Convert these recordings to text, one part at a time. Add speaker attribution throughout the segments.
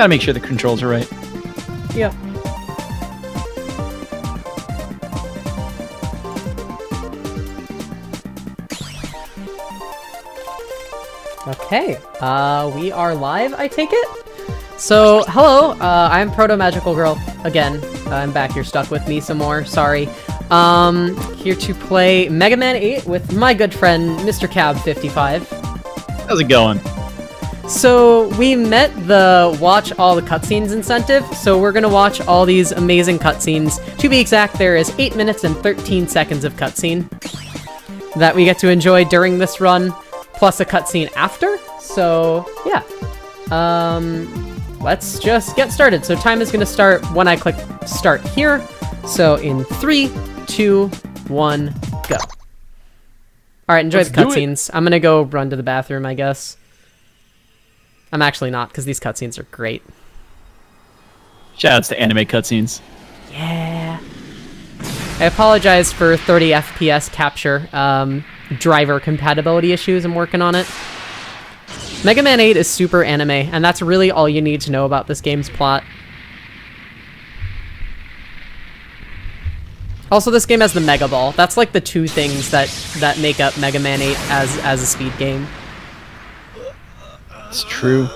Speaker 1: Gotta make sure the controls are right.
Speaker 2: Yep. Okay, we are live, I take it? So, hello, I'm Protomagicalgirl, again. I'm back, you're stuck with me some more, sorry. Here to play Mega Man 8 with my good friend, Mr. Cab55.
Speaker 1: How's it going?
Speaker 2: So, we met the watch all the cutscenes incentive, so we're gonna watch all these amazing cutscenes. To be exact, there is 8 minutes and 13 seconds of cutscene that we get to enjoy during this run, plus a cutscene after, so yeah. Let's just get started. So time is gonna start when I click start here. So in 3, 2, 1, go. Alright, enjoy the cutscenes. I'm gonna go run to the bathroom, I guess. I'm actually not, because these cutscenes are great.
Speaker 1: Shoutouts to anime cutscenes.
Speaker 2: Yeah. I apologize for 30 FPS capture. Driver compatibility issues. I'm working on it. Mega Man 8 is super anime, and that's really all you need to know about this game's plot. Also, this game has the Mega Ball. That's like the two things that make up Mega Man 8 as a speed game.
Speaker 1: It's true.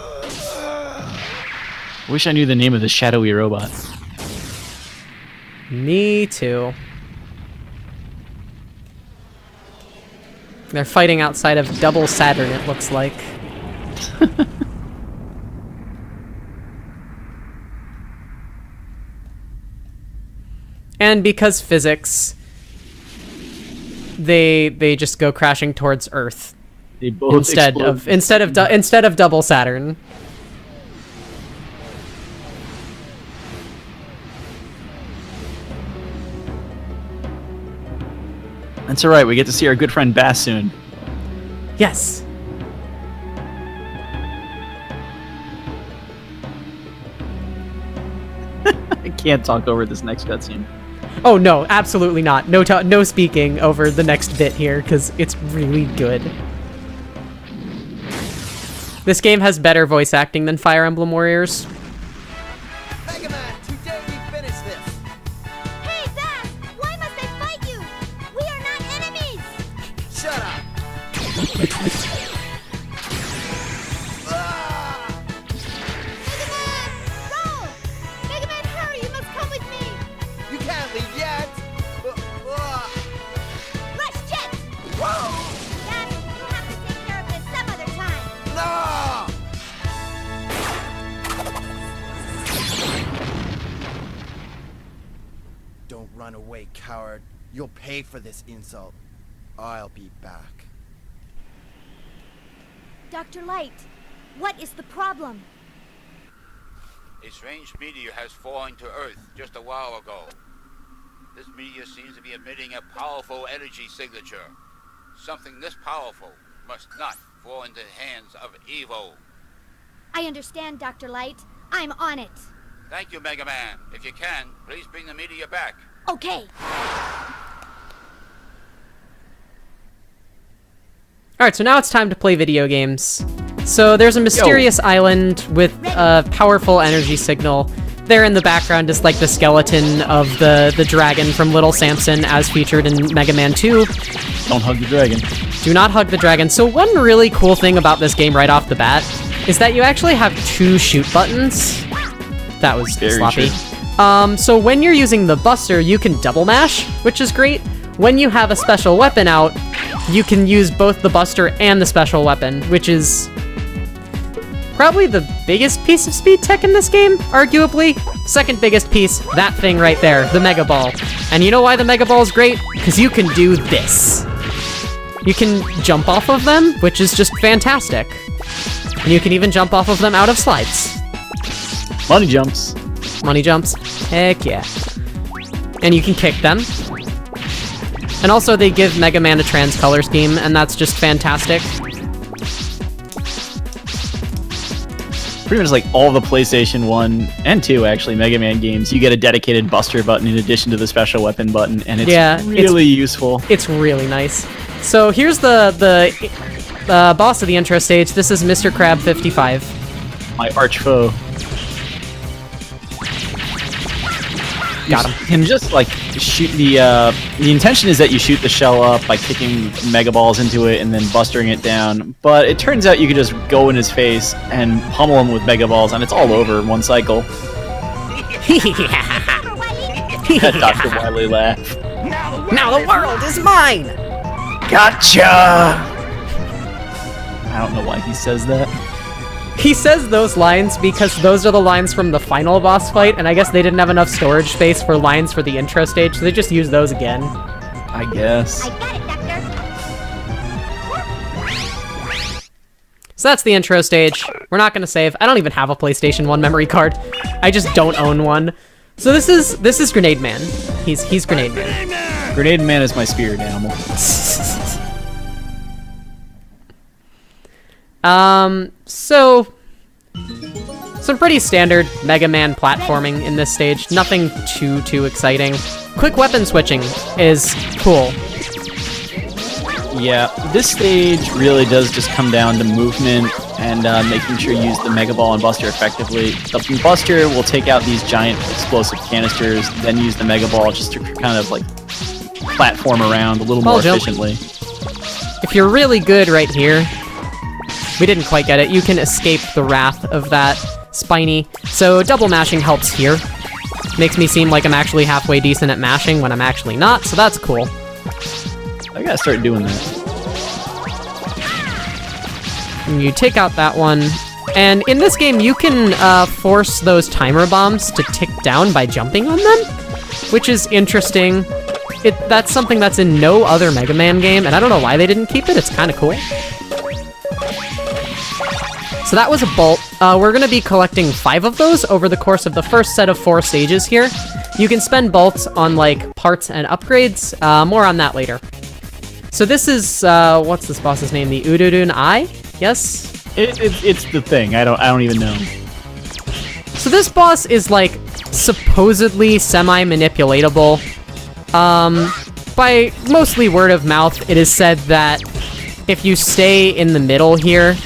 Speaker 1: Wish I knew the name of the shadowy robot.
Speaker 2: Me too. They're fighting outside of Double Saturn, it looks like. And because physics, they just go crashing towards Earth.
Speaker 1: They both
Speaker 2: instead of Double Saturn.
Speaker 1: That's alright, we get to see our good friend Bass soon.
Speaker 2: Yes.
Speaker 1: I can't talk over this next cutscene.
Speaker 2: Oh no, absolutely not. No speaking over the next bit here, because it's really good. This game has better voice acting than Fire Emblem Warriors.
Speaker 3: Mega Man, today we finish this.
Speaker 4: Hey, Bass! Why must I fight you? We are not enemies!
Speaker 3: Shut up.
Speaker 4: Mega Man! Go! Mega Man, hurry! You must come with me!
Speaker 3: You can't leave yet.
Speaker 4: Rush jet!
Speaker 3: Whoa!
Speaker 4: Bass, you'll have to take care of this some other time.
Speaker 3: No! Don't run away, coward. You'll pay for this insult. I'll be back.
Speaker 4: Dr. Light, what is the problem?
Speaker 5: A strange meteor has fallen to Earth just a while ago. This meteor seems to be emitting a powerful energy signature. Something this powerful must not fall into the hands of evil.
Speaker 4: I understand, Dr. Light. I'm on it.
Speaker 5: Thank you, Mega Man. If you can, please bring the meteor back.
Speaker 4: Okay.
Speaker 2: Alright, so now it's time to play video games. So there's a mysterious island with a powerful energy signal. There in the background is like the skeleton of the dragon from Little Samson as featured in Mega Man 2.
Speaker 1: Don't hug the dragon.
Speaker 2: Do not hug the dragon. So one really cool thing about this game right off the bat is that you actually have 2 shoot buttons. That was
Speaker 1: Very
Speaker 2: sloppy.
Speaker 1: true.
Speaker 2: So when you're using the Buster, you can double mash, which is great. When you have a special weapon out, you can use both the Buster and the special weapon, which is probably the biggest piece of speed tech in this game, arguably. Second biggest piece, that thing right there, the Mega Ball. And you know why the Mega Ball is great? Because you can do this. You can jump off of them, which is just fantastic. And you can even jump off of them out of slides.
Speaker 1: Money jumps.
Speaker 2: Money jumps. Heck yeah. And you can kick them. And also they give Mega Man a trans color scheme, and that's just fantastic.
Speaker 1: Pretty much like all the PlayStation 1 and 2 actually Mega Man games, you get a dedicated Buster button in addition to the special weapon button, and it's really useful.
Speaker 2: It's really nice. So here's the boss of the intro stage. This is Mr. Crab 55.
Speaker 1: My arch foe.
Speaker 2: Got him.
Speaker 1: You can just like shoot the intention is that you shoot the shell up by kicking Mega Balls into it and then bustering it down. But it turns out you can just go in his face and pummel him with Mega Balls, and it's all over in one cycle. That Dr. Wily laugh.
Speaker 2: Now the world is mine!
Speaker 1: Gotcha! I don't know why he says that.
Speaker 2: He says those lines because those are the lines from the final boss fight, and I guess they didn't have enough storage space for lines for the intro stage, so they just used those again.
Speaker 1: I guess.
Speaker 4: I got it, Doctor.
Speaker 2: So that's the intro stage. We're not gonna save. I don't even have a PlayStation 1 memory card. I just don't own one. So this is Grenade Man. He's Grenade Man.
Speaker 1: Grenade Man is my spirit animal.
Speaker 2: So some pretty standard Mega Man platforming in this stage. Nothing too exciting. Quick weapon switching is cool.
Speaker 1: Yeah, this stage really does just come down to movement and making sure you use the Mega Ball and Buster effectively. The Buster will take out these giant explosive canisters, then use the Mega Ball just to kind of like platform around a little more efficiently.
Speaker 2: If you're really good right here, we didn't quite get it, you can escape the wrath of that Spiny. So double mashing helps here. Makes me seem like I'm actually halfway decent at mashing when I'm actually not, so that's cool.
Speaker 1: I gotta start doing that.
Speaker 2: And you take out that one, and in this game you can force those timer bombs to tick down by jumping on them, which is interesting. That's something that's in no other Mega Man game, and I don't know why they didn't keep it. It's kind of cool. So that was a bolt. We're going to be collecting 5 of those over the course of the first set of 4 stages here. You can spend bolts on like parts and upgrades. More on that later. So this is what's this boss's name? The Ududun Eye? Yes.
Speaker 1: It's the thing. I don't even know.
Speaker 2: So this boss is like supposedly semi-manipulatable. By mostly word of mouth, it is said that if you stay in the middle here,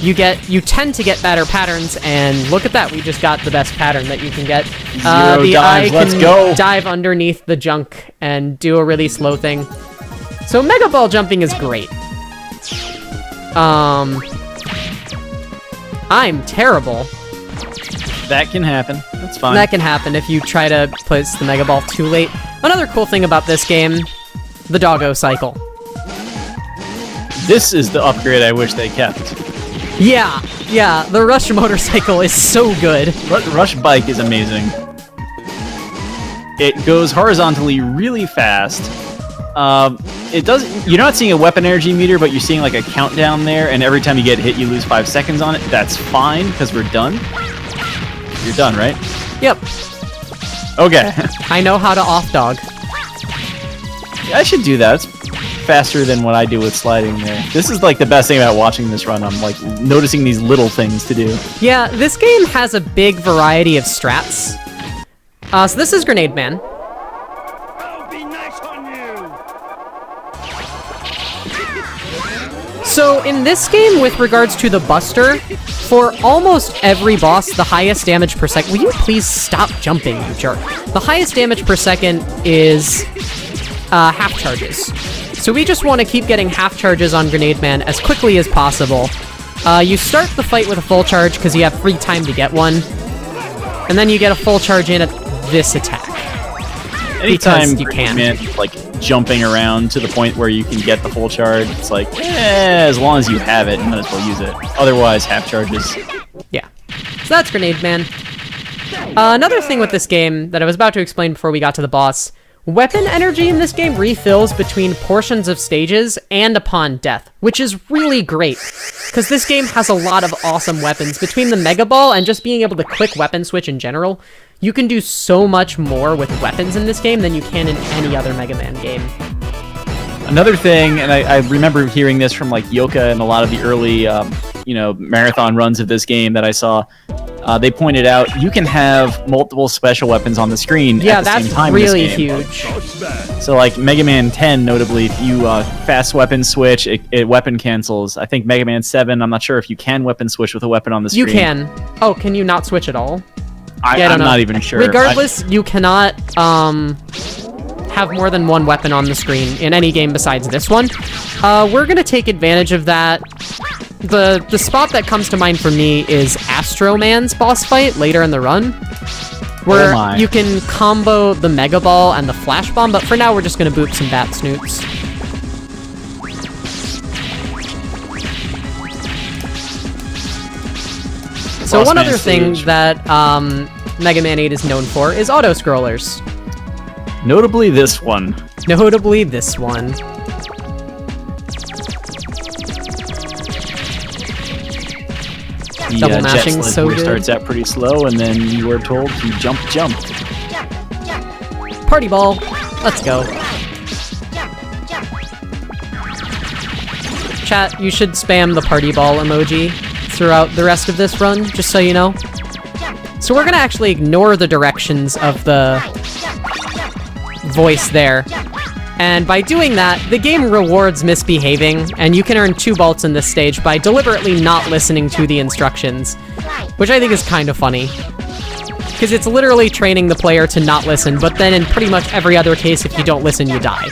Speaker 2: you tend to get better patterns, and look at that, we just got the best pattern that you can get. The eye can dive underneath the junk and do a really slow thing. So Mega Ball jumping is great. I'm terrible.
Speaker 1: That can happen. That's fine.
Speaker 2: That can happen if you try to place the Mega Ball too late. Another cool thing about this game, the doggo cycle.
Speaker 1: This is the upgrade I wish they kept.
Speaker 2: Yeah, the Rush motorcycle is so good.
Speaker 1: Rush bike is amazing. It goes horizontally really fast. It doesn't. You're not seeing a weapon energy meter, but you're seeing like a countdown there, and every time you get hit, you lose 5 seconds on it. That's fine because we're done. You're done, right?
Speaker 2: Yep.
Speaker 1: Okay.
Speaker 2: I know how to off dog.
Speaker 1: I should do that. It's faster than what I do with sliding there. This is like the best thing about watching this run. I'm like noticing these little things to do.
Speaker 2: Yeah, this game has a big variety of strats. So this is Grenade Man.
Speaker 3: I'll be nice on you.
Speaker 2: So in this game, with regards to the Buster, for almost every boss, the highest damage per second... Will you please stop jumping, you jerk? The highest damage per second is half charges. So we just want to keep getting half charges on Grenade Man as quickly as possible. You start the fight with a full charge because you have free time to get one. And then you get a full charge in at this attack.
Speaker 1: Anytime
Speaker 2: you can.
Speaker 1: Like jumping around to the point where you can get the full charge, it's like, as long as you have it, you might as well use it. Otherwise, half charges.
Speaker 2: Yeah. So that's Grenade Man. Another thing with this game that I was about to explain before we got to the boss, weapon energy in this game refills between portions of stages and upon death, which is really great, because this game has a lot of awesome weapons. Between the Mega Ball and just being able to quick weapon switch in general, you can do so much more with weapons in this game than you can in any other Mega Man game.
Speaker 1: Another thing, and I remember hearing this from like Yoka and a lot of the early, marathon runs of this game that I saw. They pointed out you can have multiple special weapons on the screen at the same time.
Speaker 2: Yeah, that's really
Speaker 1: in this game.
Speaker 2: huge.
Speaker 1: So like Mega Man 10, notably, if you fast weapon switch, it weapon cancels. I think Mega Man 7, I'm not sure if you can weapon switch with a weapon on the screen.
Speaker 2: You can. Oh, can you not switch at all? I
Speaker 1: I'm
Speaker 2: don't know.
Speaker 1: not even sure.
Speaker 2: Regardless, you cannot have more than one weapon on the screen in any game besides this one. We're gonna take advantage of that. The spot that comes to mind for me is Astro Man's boss fight later in the run, where you can combo the Mega Ball and the Flash Bomb, but for now we're just gonna boop some Bat Snoops. So one other thing that Mega Man 8 is known for is auto-scrollers.
Speaker 1: Notably this one.
Speaker 2: Notably this one.
Speaker 1: The
Speaker 2: Double mashing
Speaker 1: jet sled
Speaker 2: so
Speaker 1: here
Speaker 2: good.
Speaker 1: starts out pretty slow, and then you are told to jump.
Speaker 2: Party ball. Let's go. Chat, you should spam the party ball emoji throughout the rest of this run, just so you know. So we're gonna actually ignore the directions of the voice there. And by doing that, the game rewards misbehaving, and you can earn 2 bolts in this stage by deliberately not listening to the instructions, which I think is kind of funny. Because it's literally training the player to not listen, but then in pretty much every other case, if you don't listen, you die.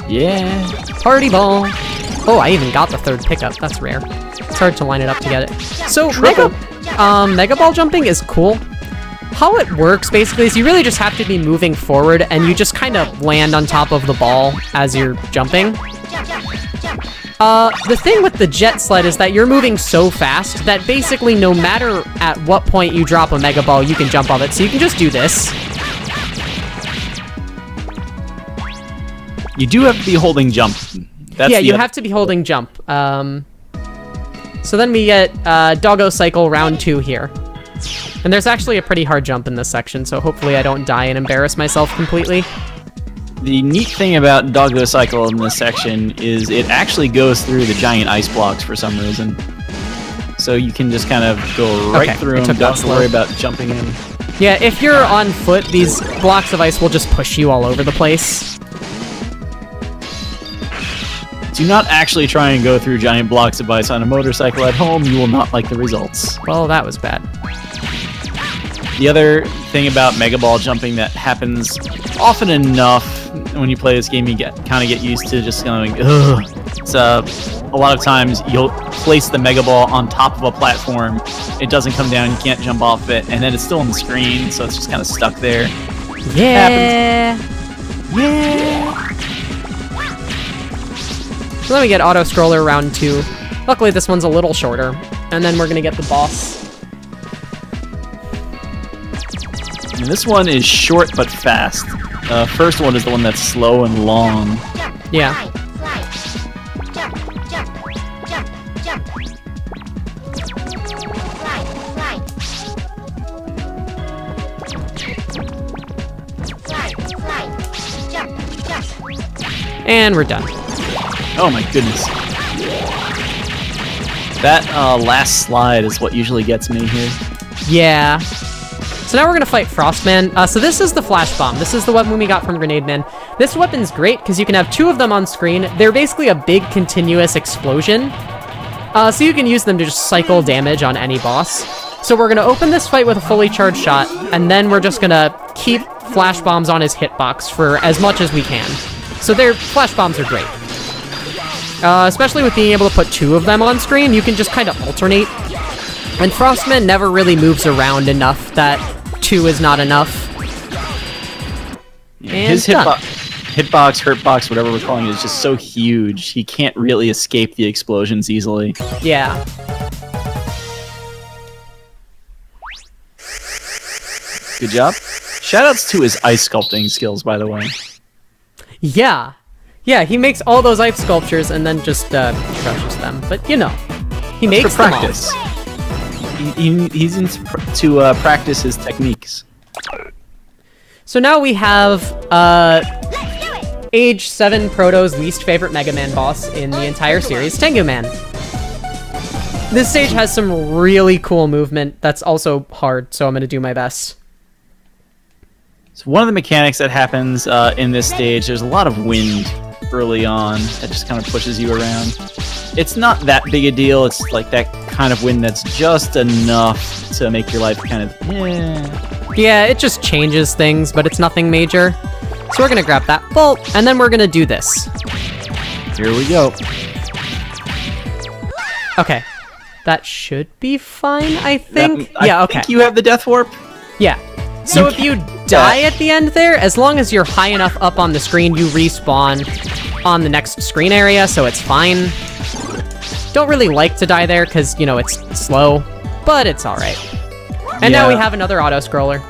Speaker 1: Yeah.
Speaker 2: Party ball. Oh, I even got the 3rd pickup. That's rare. It's hard to line it up to get it. So, Mega Ball jumping is cool. How it works, basically, is you really just have to be moving forward, and you just kind of land on top of the ball as you're jumping. The thing with the jet sled is that you're moving so fast that basically no matter at what point you drop a Mega Ball, you can jump off it. So you can just do this.
Speaker 1: You do have to be holding jump.
Speaker 2: Yeah, you have to be holding jump. So then we get Doggo Cycle round 2 here. And there's actually a pretty hard jump in this section, so hopefully I don't die and embarrass myself completely.
Speaker 1: The neat thing about Doggo Cycle in this section is it actually goes through the giant ice blocks for some reason. So you can just kind of go right through them, don't have to worry about jumping in.
Speaker 2: Yeah, if you're on foot, these blocks of ice will just push you all over the place.
Speaker 1: Do not actually try and go through giant blocks of ice on a motorcycle at home. You will not like the results.
Speaker 2: Well, that was bad.
Speaker 1: The other thing about Mega Ball jumping that happens often enough when you play this game, you kind of get used to just going, ugh. It's a lot of times you'll place the Mega Ball on top of a platform. It doesn't come down, you can't jump off it, and then it's still on the screen, so it's just kind of stuck there.
Speaker 2: Yeah. Yeah. So then we get Auto Scroller round 2. Luckily, this one's a little shorter, and then we're gonna get the boss.
Speaker 1: And this one is short but fast. First one is the one that's slow and long.
Speaker 2: Yeah. And we're done.
Speaker 1: Oh my goodness. That last slide is what usually gets me here.
Speaker 2: Yeah. So now we're gonna fight Frostman. So this is the Flash Bomb. This is the weapon we got from Grenade Man. This weapon's great because you can have 2 of them on screen. They're basically a big continuous explosion. So you can use them to just cycle damage on any boss. So we're gonna open this fight with a fully charged shot, and then we're just gonna keep Flash Bombs on his hitbox for as much as we can. So their Flash Bombs are great. Especially with being able to put 2 of them on screen, you can just kind of alternate. And Frostman never really moves around enough that 2 is not enough. And
Speaker 1: his hitbox, hurtbox, whatever we're calling it, is just so huge. He can't really escape the explosions easily.
Speaker 2: Yeah.
Speaker 1: Good job. Shoutouts to his ice sculpting skills, by the way.
Speaker 2: Yeah. Yeah, he makes all those ice sculptures and then just crushes them. But, you know, he makes
Speaker 1: for
Speaker 2: them
Speaker 1: practice.
Speaker 2: all.
Speaker 1: He's into practice his techniques.
Speaker 2: So now we have Age 7 Proto's least favorite Mega Man boss in the entire series, Tengu Man. This stage has some really cool movement that's also hard, so I'm going to do my best.
Speaker 1: So one of the mechanics that happens in this stage, there's a lot of wind early on that just kind of pushes you around. It's not that big a deal. It's like that kind of win that's just enough to make your life kind of,
Speaker 2: Yeah, it just changes things, but it's nothing major. So we're gonna grab that bolt, and then we're gonna do this.
Speaker 1: Here we go.
Speaker 2: Okay. That should be fine, I think.
Speaker 1: I think you have the death warp.
Speaker 2: Yeah. So if you die at the end there, as long as you're high enough up on the screen, you respawn on the next screen area, so it's fine. Don't really like to die there, because, you know, it's slow, but it's alright. And now we have another auto-scroller.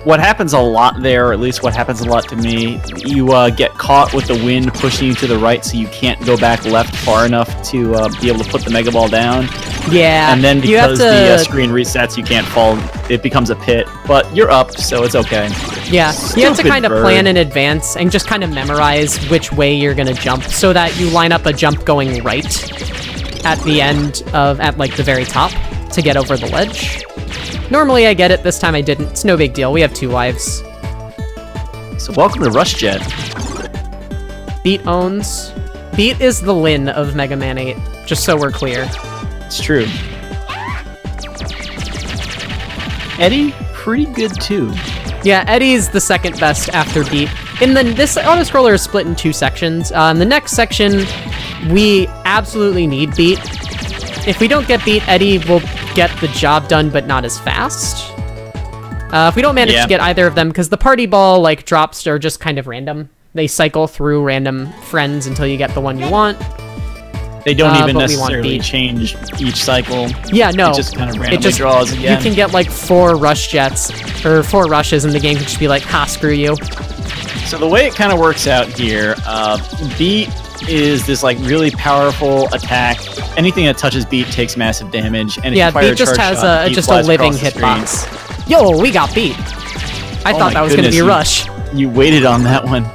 Speaker 1: What happens a lot there, or at least what happens a lot to me, you get caught with the wind pushing you to the right, so you can't go back left far enough to be able to put the Mega Ball down.
Speaker 2: Yeah.
Speaker 1: And then because the screen resets, you can't fall. It becomes a pit, but you're up, so it's okay.
Speaker 2: Yeah, you have to
Speaker 1: Stupid
Speaker 2: kind of
Speaker 1: bird.
Speaker 2: plan in advance and just kind of memorize which way you're gonna jump, so that you line up a jump going right at the end of, at like the very top, to get over the ledge. Normally I get it, this time I didn't. It's no big deal, we have 2 lives.
Speaker 1: So welcome to Rush Jet.
Speaker 2: Beat owns. Beat is the Lin of Mega Man 8, just so we're clear.
Speaker 1: It's true. Eddie, pretty good too.
Speaker 2: Yeah, Eddie's the second best after Beat. This auto-scroller is split in 2 sections. In the next section, we absolutely need Beat. If we don't get Beat, Eddie will get the job done, but not as fast. If we don't manage to get either of them, because the party ball like drops are just kind of random. They cycle through random friends until you get the one you want.
Speaker 1: They don't even necessarily change each cycle.
Speaker 2: Yeah, no.
Speaker 1: It just kind of randomly draws again.
Speaker 2: You can get like 4 rush jets, or 4 rushes, and the game can just be like, ha, screw you.
Speaker 1: So the way it kind of works out here, Beat is this like really powerful attack. Anything that touches Beat takes massive damage, and if you fire
Speaker 2: Beat just has just a
Speaker 1: flies
Speaker 2: living
Speaker 1: across the
Speaker 2: hitbox. Yo, we got Beat. I thought that was going to be Rush.
Speaker 1: You waited on that one.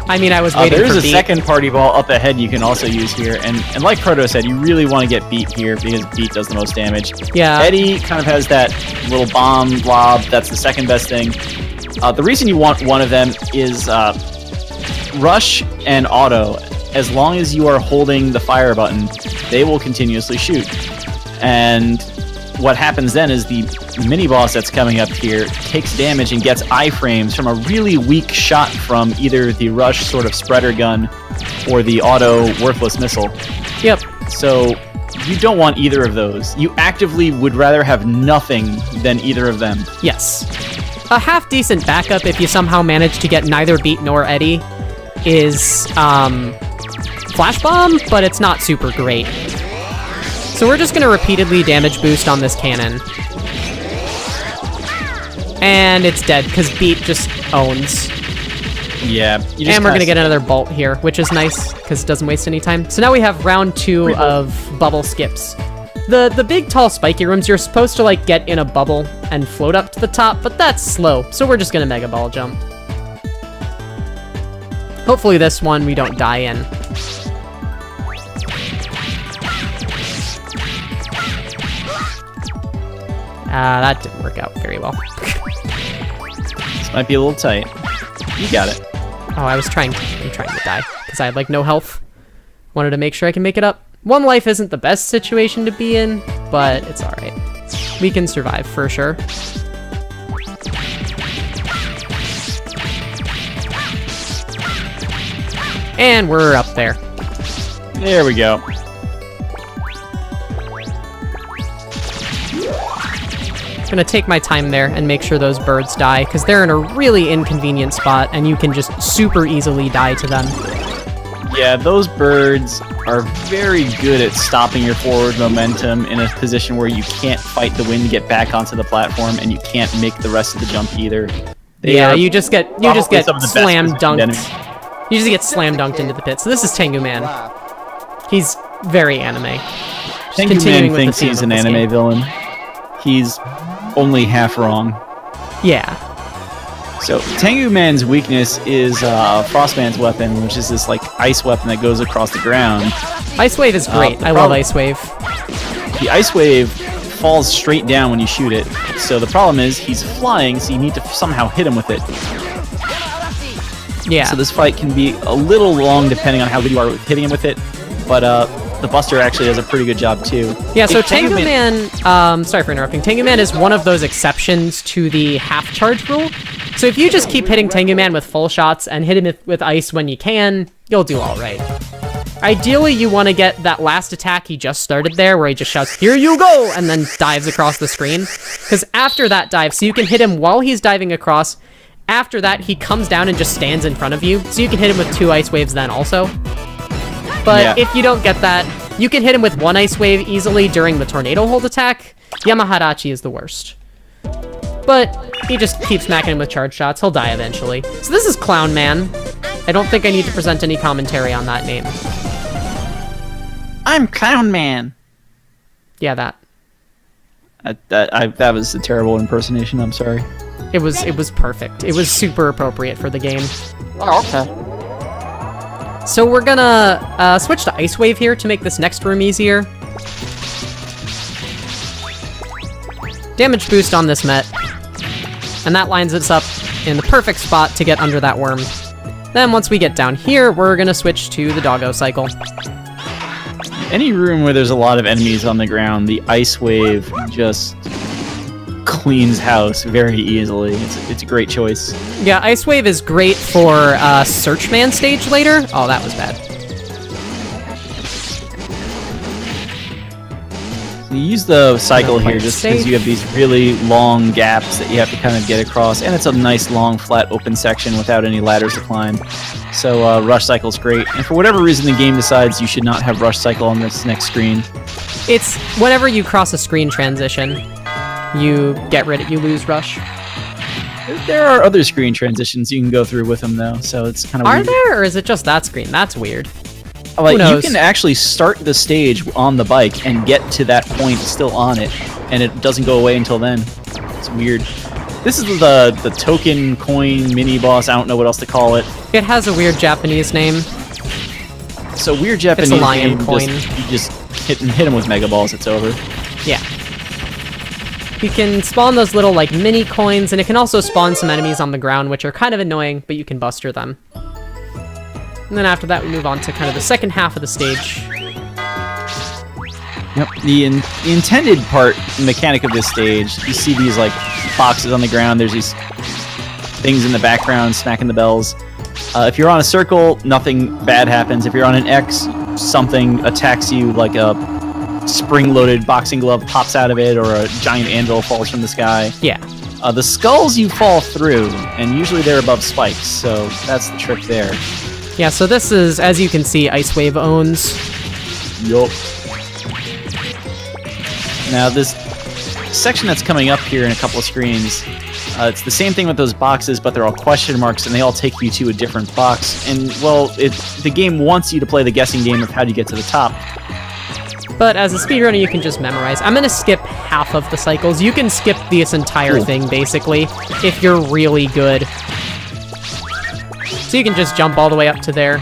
Speaker 2: I mean, I was waiting for Beat.
Speaker 1: There's a second party ball up ahead you can also use here, and like Proto said, you really want to get Beat here because Beat does the most damage.
Speaker 2: Yeah.
Speaker 1: Eddie kind of has that little bomb blob. That's the second best thing. The reason you want one of them is Rush and Auto. As long as you are holding the fire button, they will continuously shoot. And what happens then is the mini-boss that's coming up here takes damage and gets iframes from a really weak shot from either the Rush sort of spreader gun or the Auto worthless missile.
Speaker 2: Yep.
Speaker 1: So you don't want either of those. You actively would rather have nothing than either of them.
Speaker 2: Yes. A half-decent backup if you somehow manage to get neither Beat nor Eddie is Flash Bomb, but it's not super great. So we're just going to repeatedly damage boost on this cannon. And it's dead, because Beat just owns.
Speaker 1: Yeah.
Speaker 2: And we're going to get another bolt here, which is nice, because it doesn't waste any time. So now we have round 2 of bubble skips. The big, tall, spiky rooms, you're supposed to, like, get in a bubble and float up to the top, but that's slow, so we're just going to Mega Ball jump. Hopefully this one we don't die in. That didn't work out very well.
Speaker 1: This might be a little tight. You got it.
Speaker 2: Oh, I'm trying to die, because I had, like, no health. Wanted to make sure I can make it up. 1 life isn't the best situation to be in, but it's alright. We can survive, for sure. And we're up there.
Speaker 1: There we go.
Speaker 2: I'm gonna take my time there and make sure those birds die, because they're in a really inconvenient spot, and you can just super easily die to them.
Speaker 1: Yeah, those birds are very good at stopping your forward momentum in a position where you can't fight the wind to get back onto the platform, and you can't make the rest of the jump either.
Speaker 2: You just get slam dunked. You just get slam dunked into the pit. So this is Tengu Man. He's very anime.
Speaker 1: Tengu Man thinks he's an anime villain. He's only half wrong.
Speaker 2: Yeah.
Speaker 1: So Tengu Man's weakness is Frostman's weapon, which is this like ice weapon that goes across the ground.
Speaker 2: Ice Wave is great. I love Ice Wave.
Speaker 1: The Ice Wave falls straight down when you shoot it. So the problem is he's flying, so you need to somehow hit him with it. Yeah. So this fight can be a little long depending on how good you are with hitting him with it. But the Buster actually does a pretty good job too.
Speaker 2: Yeah, so
Speaker 1: If
Speaker 2: Tengu Man, sorry for interrupting. Tengu Man is one of those exceptions to the half charge rule. So if you just keep hitting Tengu Man with full shots and hit him with ice when you can, you'll do all right. Ideally, you want to get that last attack he just started there, where he just shouts, "Here you go!" and then dives across the screen. Because after that dive, so you can hit him while he's diving across. After that, he comes down and just stands in front of you, so you can hit him with 2 ice waves then also. But if you don't get that, you can hit him with 1 ice wave easily during the tornado hold attack. Yamaharachi is the worst. But he just keeps smacking him with charge shots. He'll die eventually. So this is Clown Man. I don't think I need to present any commentary on that name.
Speaker 1: I'm Clown Man.
Speaker 2: Yeah, that.
Speaker 1: That was a terrible impersonation. I'm sorry.
Speaker 2: It was perfect. It was super appropriate for the game.
Speaker 1: Oh, okay.
Speaker 2: So we're gonna switch to Ice Wave here to make this next room easier. Damage boost on this Met. And that lines us up in the perfect spot to get under that worm. Then once we get down here, we're gonna switch to the Doggo Cycle.
Speaker 1: Any room where there's a lot of enemies on the ground, the Ice Wave just cleans house very easily. It's a great choice.
Speaker 2: Yeah, Ice Wave is great for Searchman stage later. Oh, that was bad.
Speaker 1: You use the cycle here just because you have these really long gaps that you have to kind of get across, and it's a nice long flat open section without any ladders to climb. So rush cycle's great, and for whatever reason the game decides you should not have rush cycle on this next screen.
Speaker 2: It's whenever you cross a screen transition, you lose rush.
Speaker 1: There are other screen transitions you can go through with them though, so it's kind of weird.
Speaker 2: Are there, or is it just that screen? That's weird.
Speaker 1: Like,
Speaker 2: Who knows?
Speaker 1: you can actually start the stage on the bike and get to that point still on it, and it doesn't go away until then. It's weird. This is the token coin mini boss. I don't know what else to call it.
Speaker 2: It has a weird Japanese name.
Speaker 1: So weird Japanese
Speaker 2: It's a lion
Speaker 1: name.
Speaker 2: coin.
Speaker 1: You just hit him with Mega Balls. It's over.
Speaker 2: Yeah. You can spawn those little like mini coins, and it can also spawn some enemies on the ground, which are kind of annoying, but you can buster them. And then after that, we move on to kind of the second half of the stage.
Speaker 1: Yep. The intended mechanic of this stage, you see these like boxes on the ground. There's these things in the background smacking the bells. If you're on a circle, nothing bad happens. If you're on an X, something attacks you, like a spring-loaded boxing glove pops out of it, or a giant anvil falls from the sky.
Speaker 2: Yeah.
Speaker 1: The skulls you fall through, and usually they're above spikes, so that's the trick there.
Speaker 2: Yeah, so this is, as you can see, Ice Wave owns.
Speaker 1: Yup. Now this section that's coming up here in a couple of screens, it's the same thing with those boxes, but they're all question marks, and they all take you to a different box. And, well, the game wants you to play the guessing game of how do you get to the top.
Speaker 2: But as a speedrunner, you can just memorize. I'm going to skip half of the cycles. You can skip this entire thing, basically, if you're really good. So you can just jump all the way up to there.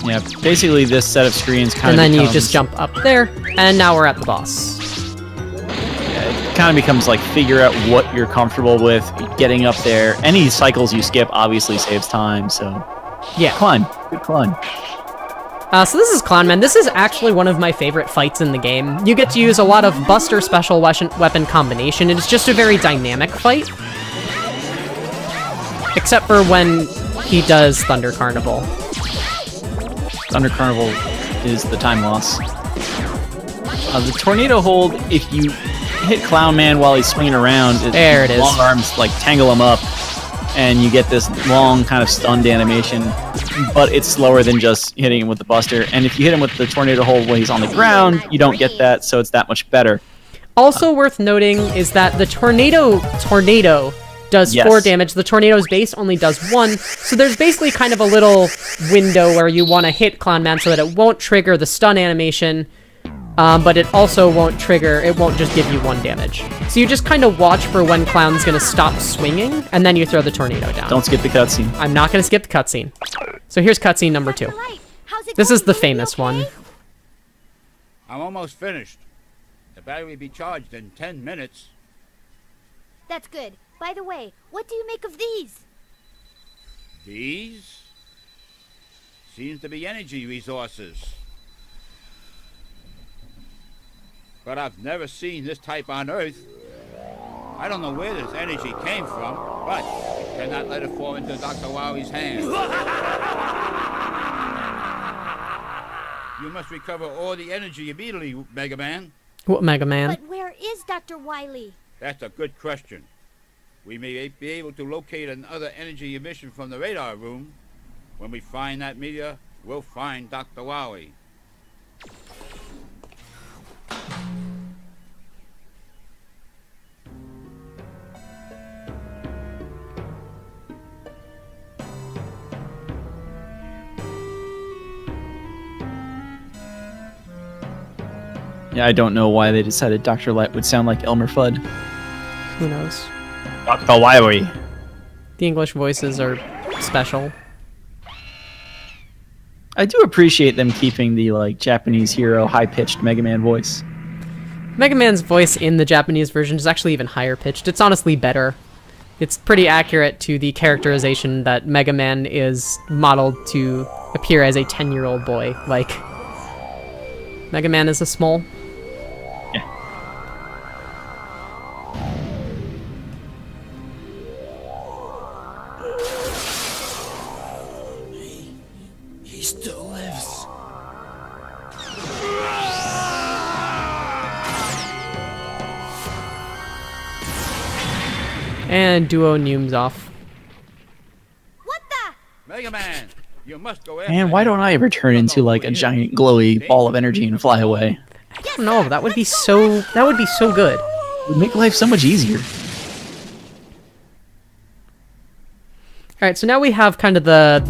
Speaker 1: Yeah, basically this set of screens kind of
Speaker 2: And then you just jump up there, and now we're at the boss.
Speaker 1: Yeah, it kind of becomes like figure out what you're comfortable with, getting up there. Any cycles you skip obviously saves time, so...
Speaker 2: Yeah.
Speaker 1: Climb. Good climb.
Speaker 2: So this is Clownman. This is actually one of my favorite fights in the game. You get to use a lot of Buster special weapon combination. It's just a very dynamic fight. Except for when he does Thunder Carnival.
Speaker 1: Thunder Carnival is the time loss. The tornado hold, if you hit Clown Man while he's swinging around,
Speaker 2: there it is.
Speaker 1: Long arms like tangle him up, and you get this long kind of stunned animation, but it's slower than just hitting him with the Buster. And if you hit him with the tornado hold when he's on the ground, you don't get that, so it's that much better.
Speaker 2: Also worth noting is that the tornado does 4 damage. The tornado's base only does 1, so there's basically kind of a little window where you want to hit Clownman so that it won't trigger the stun animation, but it also won't just give you 1 damage. So you just kind of watch for when Clown's going to stop swinging, and then you throw the tornado down.
Speaker 1: Don't skip the cutscene.
Speaker 2: I'm not going to skip the cutscene. So here's cutscene number 2. This is the famous one.
Speaker 5: I'm almost finished. The battery will be charged in 10 minutes.
Speaker 4: That's good. By the way, what do you make of these?
Speaker 5: These? seems to be energy resources. But I've never seen this type on Earth. I don't know where this energy came from, but I cannot let it fall into Dr. Wily's hands. You must recover all the energy immediately, Mega Man.
Speaker 2: What, Mega Man?
Speaker 4: But where is Dr. Wily?
Speaker 5: That's a good question. We may be able to locate another energy emission from the radar room. When we find that meteor, we'll find Dr. Wily.
Speaker 1: Yeah, I don't know why they decided Dr. Light would sound like Elmer Fudd.
Speaker 2: Who knows?
Speaker 1: Dr. Wily.
Speaker 2: The English voices are special.
Speaker 1: I do appreciate them keeping the like Japanese hero high-pitched Mega Man voice.
Speaker 2: Mega Man's voice in the Japanese version is actually even higher pitched. It's honestly better. It's pretty accurate to the characterization that Mega Man is modeled to appear as a 10-year-old boy. Like, Mega Man is a small.
Speaker 1: Yeah.
Speaker 3: He still lives.
Speaker 2: And Duo Neumes off.
Speaker 4: What the?
Speaker 5: Mega Man, you must go after
Speaker 1: Man, why don't I ever turn into like a giant glowy ball of energy and fly away?
Speaker 2: I don't know, that would be so good.
Speaker 1: It would make life so much easier.
Speaker 2: Alright, so now we have kind of the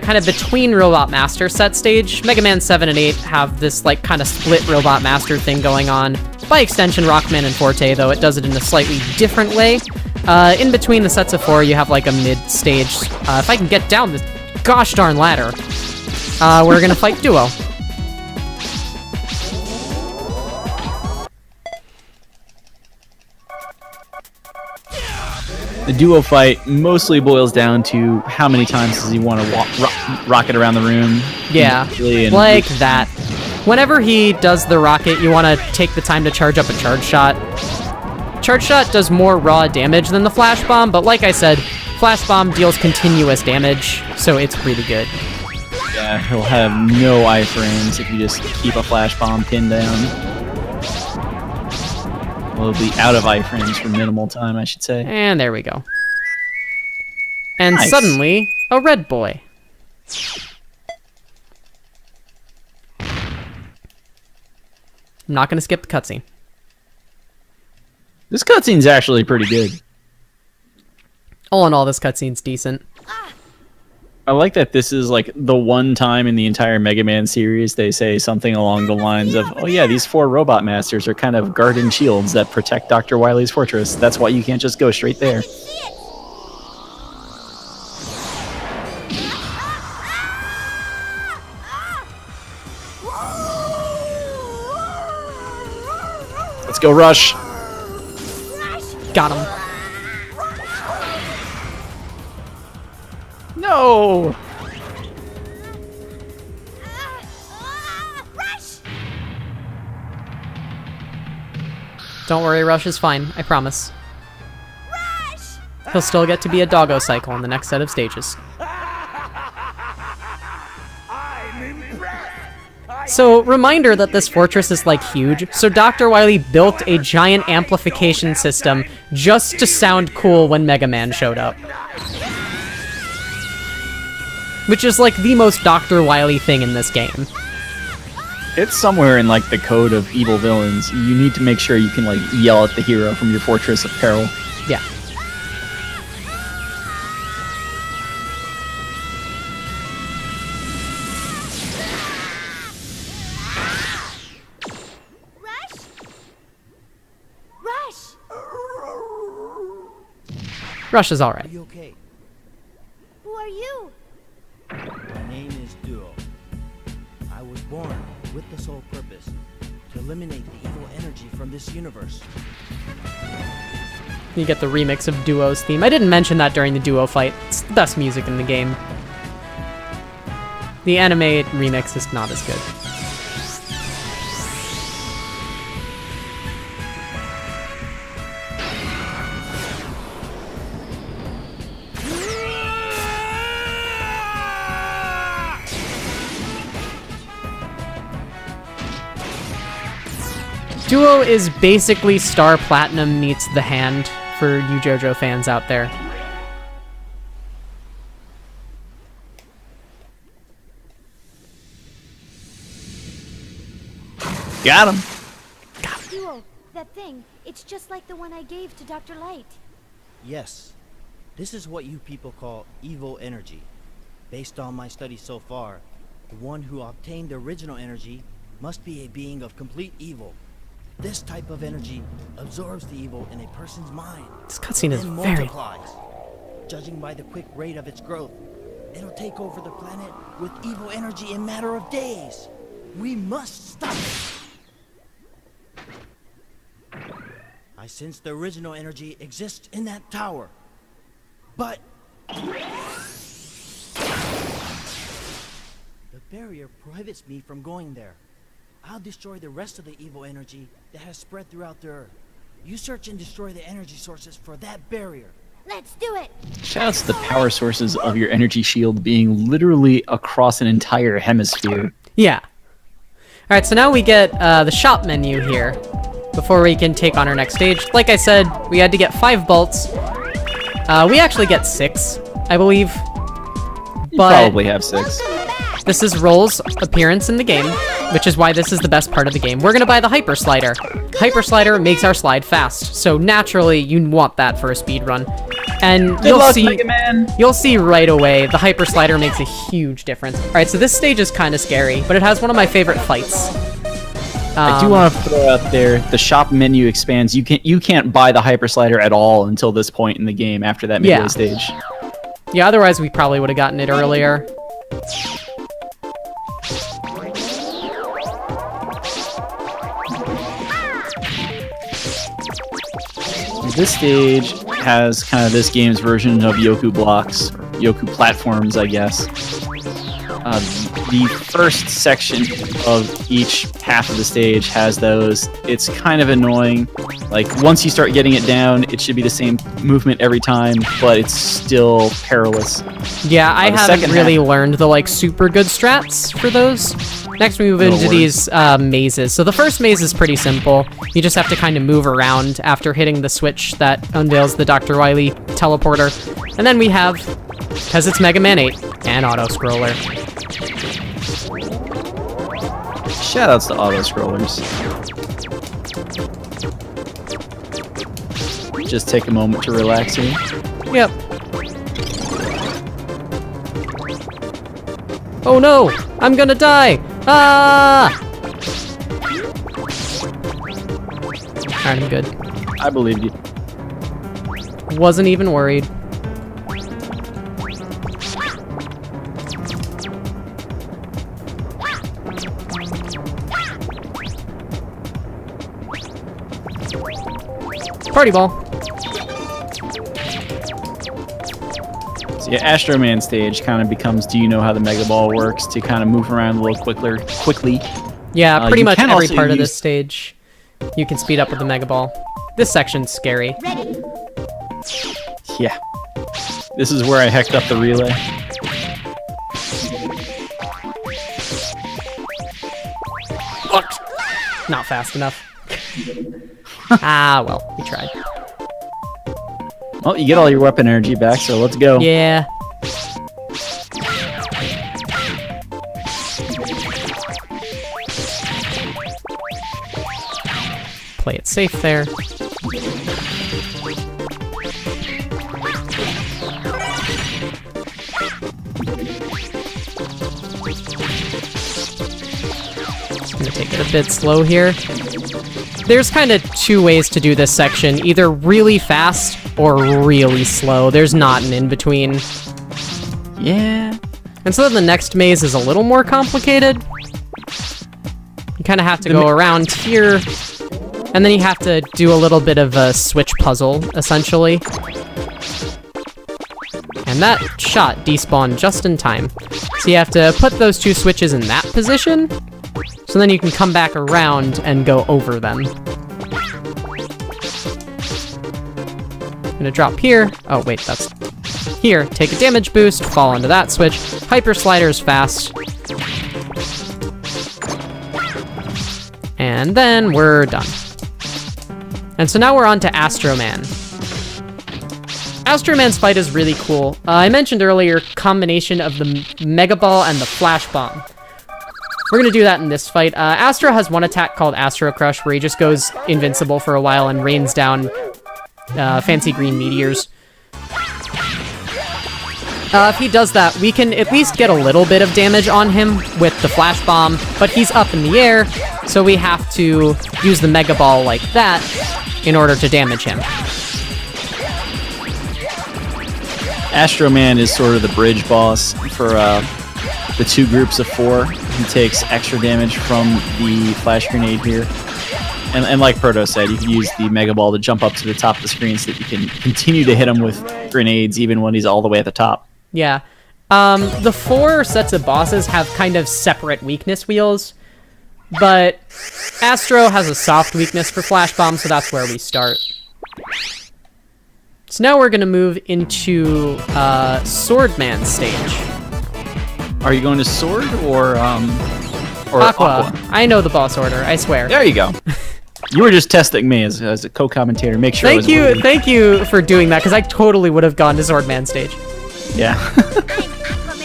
Speaker 2: kind of between Robot Master set stage. Mega Man 7 and 8 have this like kind of split Robot Master thing going on. By extension, Rockman and Forte, though it does it in a slightly different way. In between the sets of 4, you have like a mid-stage. If I can get down this gosh darn ladder, we're gonna fight Duo.
Speaker 1: The Duo fight mostly boils down to how many times does he want to rocket around the room.
Speaker 2: Yeah,
Speaker 1: And
Speaker 2: like that. Whenever he does the rocket, you want to take the time to charge up a charge shot. Charge shot does more raw damage than the flash bomb, but like I said, flash bomb deals continuous damage, so it's really good.
Speaker 1: Yeah, he'll have no iframes if you just keep a flash bomb pinned down. Well, it'll be out of iframes for minimal time, I should say.
Speaker 2: And there we go. And
Speaker 1: Nice.
Speaker 2: suddenly, a red boy. I'm not going to skip the cutscene.
Speaker 1: This cutscene's actually pretty good.
Speaker 2: All in all, this cutscene's decent.
Speaker 1: I like that this is like the one time in the entire Mega Man series they say something along the lines of, oh yeah, these 4 Robot Masters are kind of guardian shields that protect Dr. Wily's fortress. That's why you can't just go straight there. Let's go, Rush.
Speaker 2: Got him.
Speaker 1: No!
Speaker 4: Rush!
Speaker 2: Don't worry, Rush is fine. I promise.
Speaker 4: Rush!
Speaker 2: He'll still get to be a doggo cycle in the next set of stages. So, reminder that this fortress is, like, huge. So Dr. Wily built a giant amplification system just to sound cool when Mega Man showed up. Which is, like, the most Dr. Wily thing in this game.
Speaker 1: It's somewhere in like the code of evil villains. You need to make sure you can like yell at the hero from your fortress of peril.
Speaker 2: Yeah.
Speaker 4: Rush? Rush!
Speaker 2: Rush is alright.
Speaker 3: Are you okay?
Speaker 4: Who are you?
Speaker 3: My name is Duo. I was born with the sole purpose to eliminate the evil energy from this universe.
Speaker 2: You get the remix of Duo's theme. I didn't mention that during the Duo fight. It's the best music in the game. The anime remix is not as good. Duo is basically Star Platinum meets The Hand for you JoJo fans out there.
Speaker 1: Got him.
Speaker 4: Duo, that thing, it's just like the one I gave to Dr. Light.
Speaker 3: Yes. This is what you people call evil energy. Based on my studies so far, the one who obtained the original energy must be a being of complete evil. This type of energy absorbs the evil in a person's mind.
Speaker 2: This cutscene is
Speaker 3: and
Speaker 2: very...
Speaker 3: multiplies. Judging by the quick rate of its growth, it'll take over the planet with evil energy in a matter of days. We must stop it. I sense the original energy exists in that tower. But the barrier prohibits me from going there. I'll destroy the rest of the evil energy that has spread throughout the Earth. You search and destroy the energy sources for that barrier.
Speaker 4: Let's do it!
Speaker 1: Shoutouts to the power sources of your energy shield being literally across an entire hemisphere.
Speaker 2: Yeah. Alright, so now we get the shop menu here before we can take on our next stage. Like I said, we had to get 5 bolts. We actually get 6, I believe.
Speaker 1: You
Speaker 2: But
Speaker 1: probably have 6.
Speaker 2: this is Roll's appearance in the game, which is why this is the best part of the game. We're gonna buy the Hyper Slider. Hyper Slider makes our slide fast, so naturally you want that for a speed run. And
Speaker 1: Good luck, Mega Man.
Speaker 2: you'll see right away the Hyper Slider makes a huge difference. All right, so this stage is kind of scary, but it has one of my favorite fights.
Speaker 1: I do want to throw out there, the shop menu expands. You can't buy the Hyper Slider at all until this point in the game after that midway stage.
Speaker 2: Yeah, otherwise we probably would have gotten it earlier.
Speaker 1: This stage has kind of this game's version of Yoku blocks, or Yoku platforms, I guess. The first section of each half of the stage has those. It's kind of annoying. Like, once you start getting it down, it should be the same movement every time, but it's still perilous.
Speaker 2: Yeah, I
Speaker 1: The
Speaker 2: haven't
Speaker 1: second
Speaker 2: really learned the, like, super good strats for those. Next, we move into these mazes. So the first maze is pretty simple. You just have to kind of move around after hitting the switch that unveils the Dr. Wily teleporter. And then we have, because it's Mega Man 8, an auto-scroller.
Speaker 1: Shoutouts to auto-scrollers. Just take a moment to relax here.
Speaker 2: Yep. Oh no! I'm gonna die! Ah! Alright, I'm good.
Speaker 1: I believe you.
Speaker 2: Wasn't even worried. Party ball.
Speaker 1: So yeah, Astro Man stage kind of becomes, do you know how the Mega Ball works, to kind of move around a little quickly.
Speaker 2: Yeah, pretty
Speaker 1: you
Speaker 2: much
Speaker 1: can
Speaker 2: every
Speaker 1: also
Speaker 2: part of
Speaker 1: use-
Speaker 2: this stage you can speed up with the Mega Ball. This section's scary.
Speaker 4: Ready?
Speaker 1: Yeah. This is where I hecked up the relay.
Speaker 2: What? Not fast enough. Ah, well, we tried.
Speaker 1: Well, you get all your weapon energy back, so let's go.
Speaker 2: Yeah. Play it safe there. Just gonna take it a bit slow here. There's kind of 2 ways to do this section, either really fast or really slow. There's not an in-between.
Speaker 1: Yeah.
Speaker 2: And so then the next maze is a little more complicated. You kind of have to go around here, and then you have to do a little bit of a switch puzzle, essentially. And And that shot despawned just in time. So you have to put those 2 switches in that position, so then you can come back around and go over them. I'm gonna drop here. Oh, wait, that's here. Take a damage boost, fall onto that switch. Hyper Slider is fast. And then we're done. And so now we're on to Astro Man. Astro Man's fight is really cool. I mentioned earlier, combination of the Mega Ball and the Flash Bomb. We're gonna do that in this fight. Astro has one attack called Astro Crush, where he just goes invincible for a while and rains down fancy green meteors. If he does that, we can at least get a little bit of damage on him with the Flash Bomb, but he's up in the air, so we have to use the Mega Ball like that in order to damage him.
Speaker 1: Astro Man is sort of the bridge boss for the 2 groups of 4. He takes extra damage from the flash grenade here. And like Proto said, you can use the Mega Ball to jump up to the top of the screen so that you can continue to hit him with grenades even when he's all the way at the top.
Speaker 2: Yeah. The 4 sets of bosses have kind of separate weakness wheels, but Astro has a soft weakness for Flash Bomb, so that's where we start. So now we're going to move into Swordman stage.
Speaker 1: Are you going to Sword or
Speaker 2: Aqua. I know the boss order, I swear.
Speaker 1: There you go. You were just testing me as a co-commentator. Make sure.
Speaker 2: Thank you for doing that, because I totally would have gone to Swordman stage.
Speaker 1: Yeah.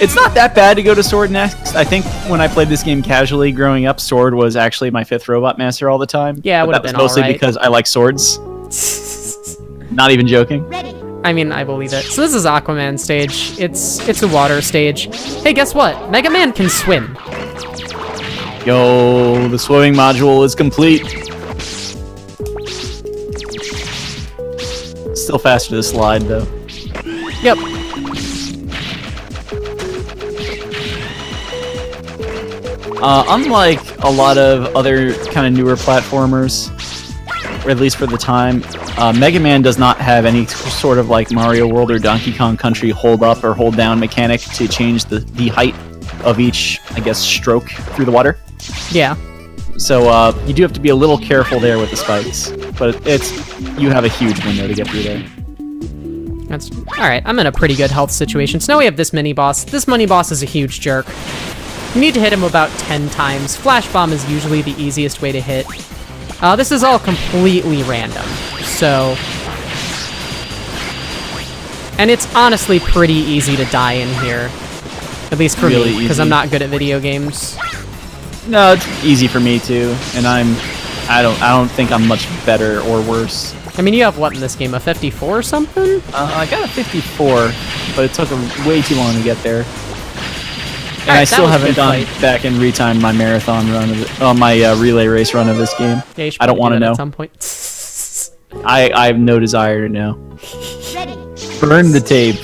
Speaker 1: It's not that bad to go to Sword next. I think when I played this game casually growing up, Sword was actually my 5th Robot Master all the time.
Speaker 2: Yeah, it would have been
Speaker 1: mostly
Speaker 2: alright.
Speaker 1: because I like swords. Not even joking.
Speaker 2: I mean, I believe it. So this is Aquaman stage. It's a water stage. Hey, guess what? Mega Man can swim.
Speaker 1: Yo, the swimming module is complete. Still faster to slide, though.
Speaker 2: Yep.
Speaker 1: Unlike a lot of other kind of newer platformers, or at least for the time, Mega Man does not have any sort of like Mario World or Donkey Kong Country hold up or hold down mechanic to change the height of each, I guess, stroke through the water.
Speaker 2: Yeah.
Speaker 1: So you do have to be a little careful there with the spikes, but you have a huge window to get through there.
Speaker 2: That's alright. I'm in a pretty good health situation. So now we have this mini boss. This mini boss is a huge jerk. You need to hit him about 10 times. Flash Bomb is usually the easiest way to hit. This is all completely random, so... And it's honestly pretty easy to die in here. At least for
Speaker 1: Really
Speaker 2: me, because
Speaker 1: easy.
Speaker 2: I'm not good at video games.
Speaker 1: No, it's easy for me too, and I don't think I'm much better or worse.
Speaker 2: I mean, you have what in this game, a 54 or something?
Speaker 1: I got a 54, but it took way too long to get there. And
Speaker 2: Alright,
Speaker 1: I still
Speaker 2: that was a
Speaker 1: haven't
Speaker 2: good
Speaker 1: gone
Speaker 2: fight.
Speaker 1: back and retimed my marathon run of it, my relay race run of this game.
Speaker 2: Yeah, you should
Speaker 1: I don't
Speaker 2: probably
Speaker 1: want to
Speaker 2: do that
Speaker 1: know.
Speaker 2: at some point.
Speaker 1: I have no desire to know.
Speaker 4: Ready.
Speaker 1: Burn the tape.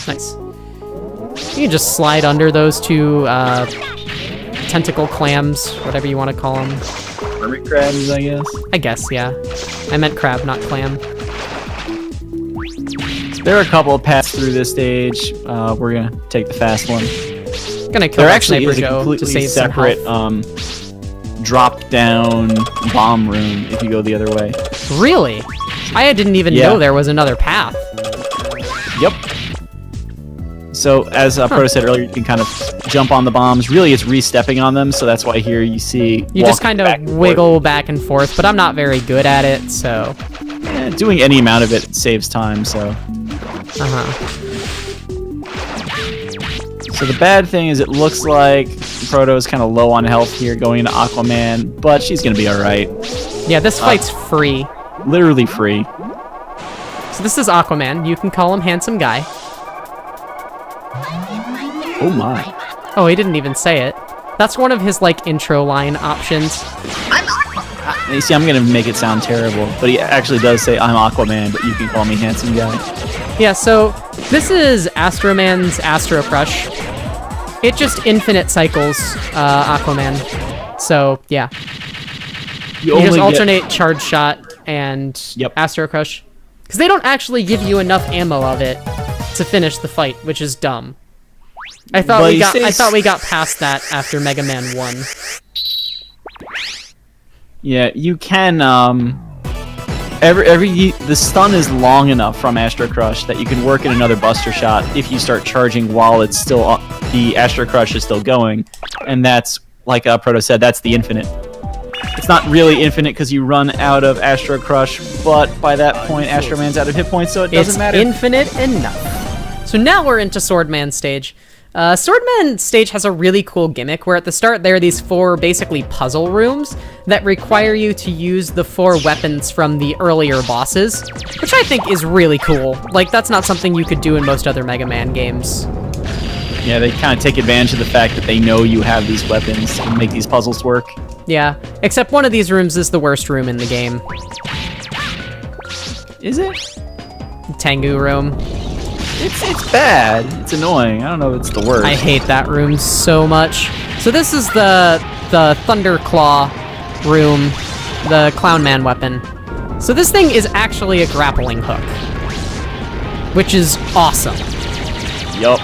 Speaker 2: Nice. You can just slide under those 2 tentacle clams, whatever you want to call them.
Speaker 1: Hermit crabs, I guess.
Speaker 2: I guess, yeah. I meant crab, not clam.
Speaker 1: There are a couple of paths through this stage. We're gonna take the fast one.
Speaker 2: Gonna kill
Speaker 1: There
Speaker 2: that
Speaker 1: actually
Speaker 2: Sniper
Speaker 1: is a
Speaker 2: Joe to
Speaker 1: completely
Speaker 2: save some
Speaker 1: separate
Speaker 2: health.
Speaker 1: drop-down bomb room if you go the other way.
Speaker 2: Really? I didn't even
Speaker 1: Yeah.
Speaker 2: know there was another path.
Speaker 1: Yep. So, as Proto said earlier, you can kind of jump on the bombs. Really, it's re-stepping on them, so that's why here you see...
Speaker 2: You just
Speaker 1: walking
Speaker 2: kind
Speaker 1: back
Speaker 2: of
Speaker 1: and forth.
Speaker 2: wiggle back and forth, but I'm not very good at it, so...
Speaker 1: Doing any amount of it saves time, so...
Speaker 2: Uh-huh.
Speaker 1: So the bad thing is it looks like Proto is kind of low on health here going into Aquaman, but she's going to be alright.
Speaker 2: Yeah, this fight's free.
Speaker 1: Literally free.
Speaker 2: So this is Aquaman. You can call him Handsome Guy.
Speaker 1: Oh my.
Speaker 2: Oh, he didn't even say it. That's one of his, like, intro line options.
Speaker 1: You see, I'm going to make it sound terrible, but he actually does say, I'm Aquaman, but you can call me Handsome Guy.
Speaker 2: Yeah, so this is Astro Man's Astro Crush. It just infinite cycles Aquaman. So, yeah. You just alternate Charge Shot and
Speaker 1: Yep.
Speaker 2: Astro Crush. Because they don't actually give you enough ammo of it to finish the fight, which is dumb. I thought we got past that after Mega Man 1.
Speaker 1: Yeah, you can, the stun is long enough from Astro Crush that you can work in another Buster Shot if you start charging while it's still, the Astro Crush is still going. And that's, like Proto said, that's the infinite. It's not really infinite because you run out of Astro Crush, but by that point, Astro Man's out of hit points, so it doesn't matter.
Speaker 2: It's infinite enough. So now we're into Swordman stage. Swordman stage has a really cool gimmick where at the start there are these 4 basically puzzle rooms that require you to use the 4 weapons from the earlier bosses, which I think is really cool. Like, that's not something you could do in most other Mega Man games.
Speaker 1: Yeah, they kind of take advantage of the fact that they know you have these weapons and make these puzzles work.
Speaker 2: Yeah, except one of these rooms is the worst room in the game.
Speaker 1: Is it?
Speaker 2: Tengu room.
Speaker 1: It's bad. It's annoying. I don't know if it's the worst.
Speaker 2: I hate that room so much. So this is the Thunder Claw room, the Clown Man weapon. So this thing is actually a grappling hook, which is awesome.
Speaker 1: Yup.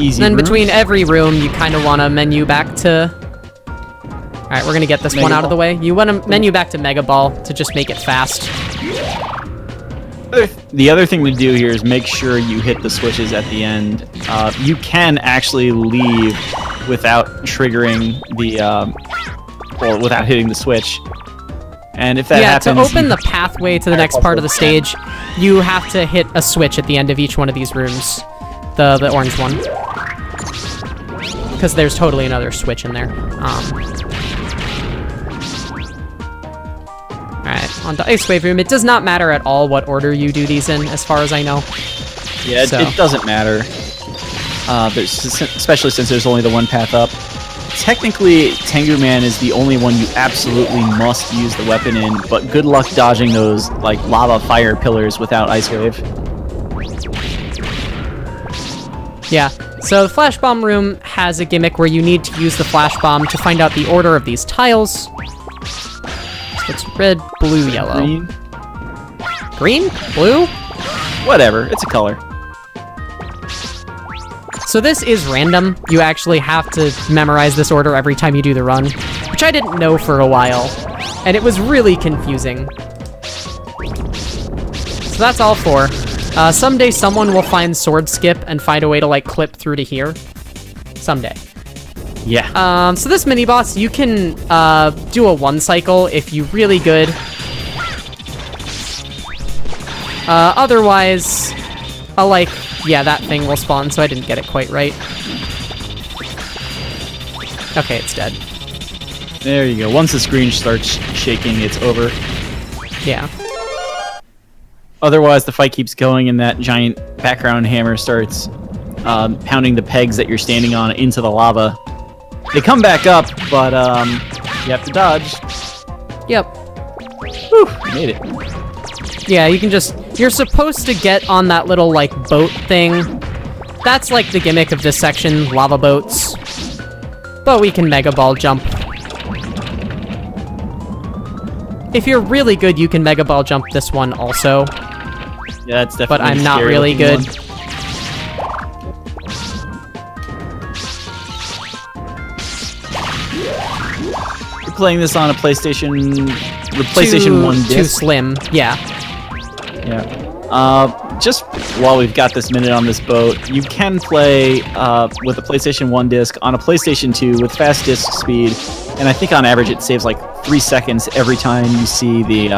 Speaker 1: Easy.
Speaker 2: Then
Speaker 1: room.
Speaker 2: between every room, you kind of want to menu back to... Alright, we're going to get this
Speaker 1: Mega
Speaker 2: one out
Speaker 1: Ball.
Speaker 2: of the way. You want to menu back to Mega Ball to just make it fast.
Speaker 1: The other thing to do here is make sure you hit the switches at the end. You can actually leave without triggering the... well, without hitting the switch. And if that happens...
Speaker 2: to open the pathway to the next part of the stage, you have to hit a switch at the end of each one of these rooms. The orange one. Because there's totally another switch in there. Alright, on to Ice Wave Room. It does not matter at all what order you do these in, as far as I know.
Speaker 1: Yeah,
Speaker 2: So.
Speaker 1: it doesn't matter. Especially since there's only the one path up. Technically, Tengu Man is the only one you absolutely must use the weapon in, but good luck dodging those, like, lava fire pillars without Ice Wave.
Speaker 2: Yeah, so the Flash Bomb Room has a gimmick where you need to use the Flash Bomb to find out the order of these tiles. So it's red, blue, yellow.
Speaker 1: Green?
Speaker 2: Green? Blue?
Speaker 1: Whatever, it's a color.
Speaker 2: So this is random. You actually have to memorize this order every time you do the run, which I didn't know for a while, and it was really confusing. So that's all 4. Someday someone will find Sword Skip and find a way to, like, clip through to here. Someday.
Speaker 1: Yeah.
Speaker 2: So this mini-boss, you can do a 1 cycle if you're really good. Otherwise, yeah, that thing will spawn, so I didn't get it quite right. Okay, it's dead.
Speaker 1: There you go. Once the screen starts shaking, it's over.
Speaker 2: Yeah.
Speaker 1: Otherwise, the fight keeps going and that giant background hammer starts pounding the pegs that you're standing on into the lava. They come back up, but you have to dodge.
Speaker 2: Yep.
Speaker 1: Whew, made it.
Speaker 2: Yeah, you can just... You're supposed to get on that little, like, boat thing. That's, like, the gimmick of this section, lava boats. But we can Mega Ball jump. If you're really good, you can Mega Ball jump this one also.
Speaker 1: Yeah, that's definitely
Speaker 2: But I'm
Speaker 1: the
Speaker 2: not
Speaker 1: scary
Speaker 2: really
Speaker 1: looking
Speaker 2: good.
Speaker 1: one. You're playing this on a PlayStation 1
Speaker 2: Too
Speaker 1: disc.
Speaker 2: slim, yeah.
Speaker 1: Yeah. Just while we've got this minute on this boat, you can play with a PlayStation 1 disc on a PlayStation 2 with fast disc speed, and I think on average it saves like 3 seconds every time you see the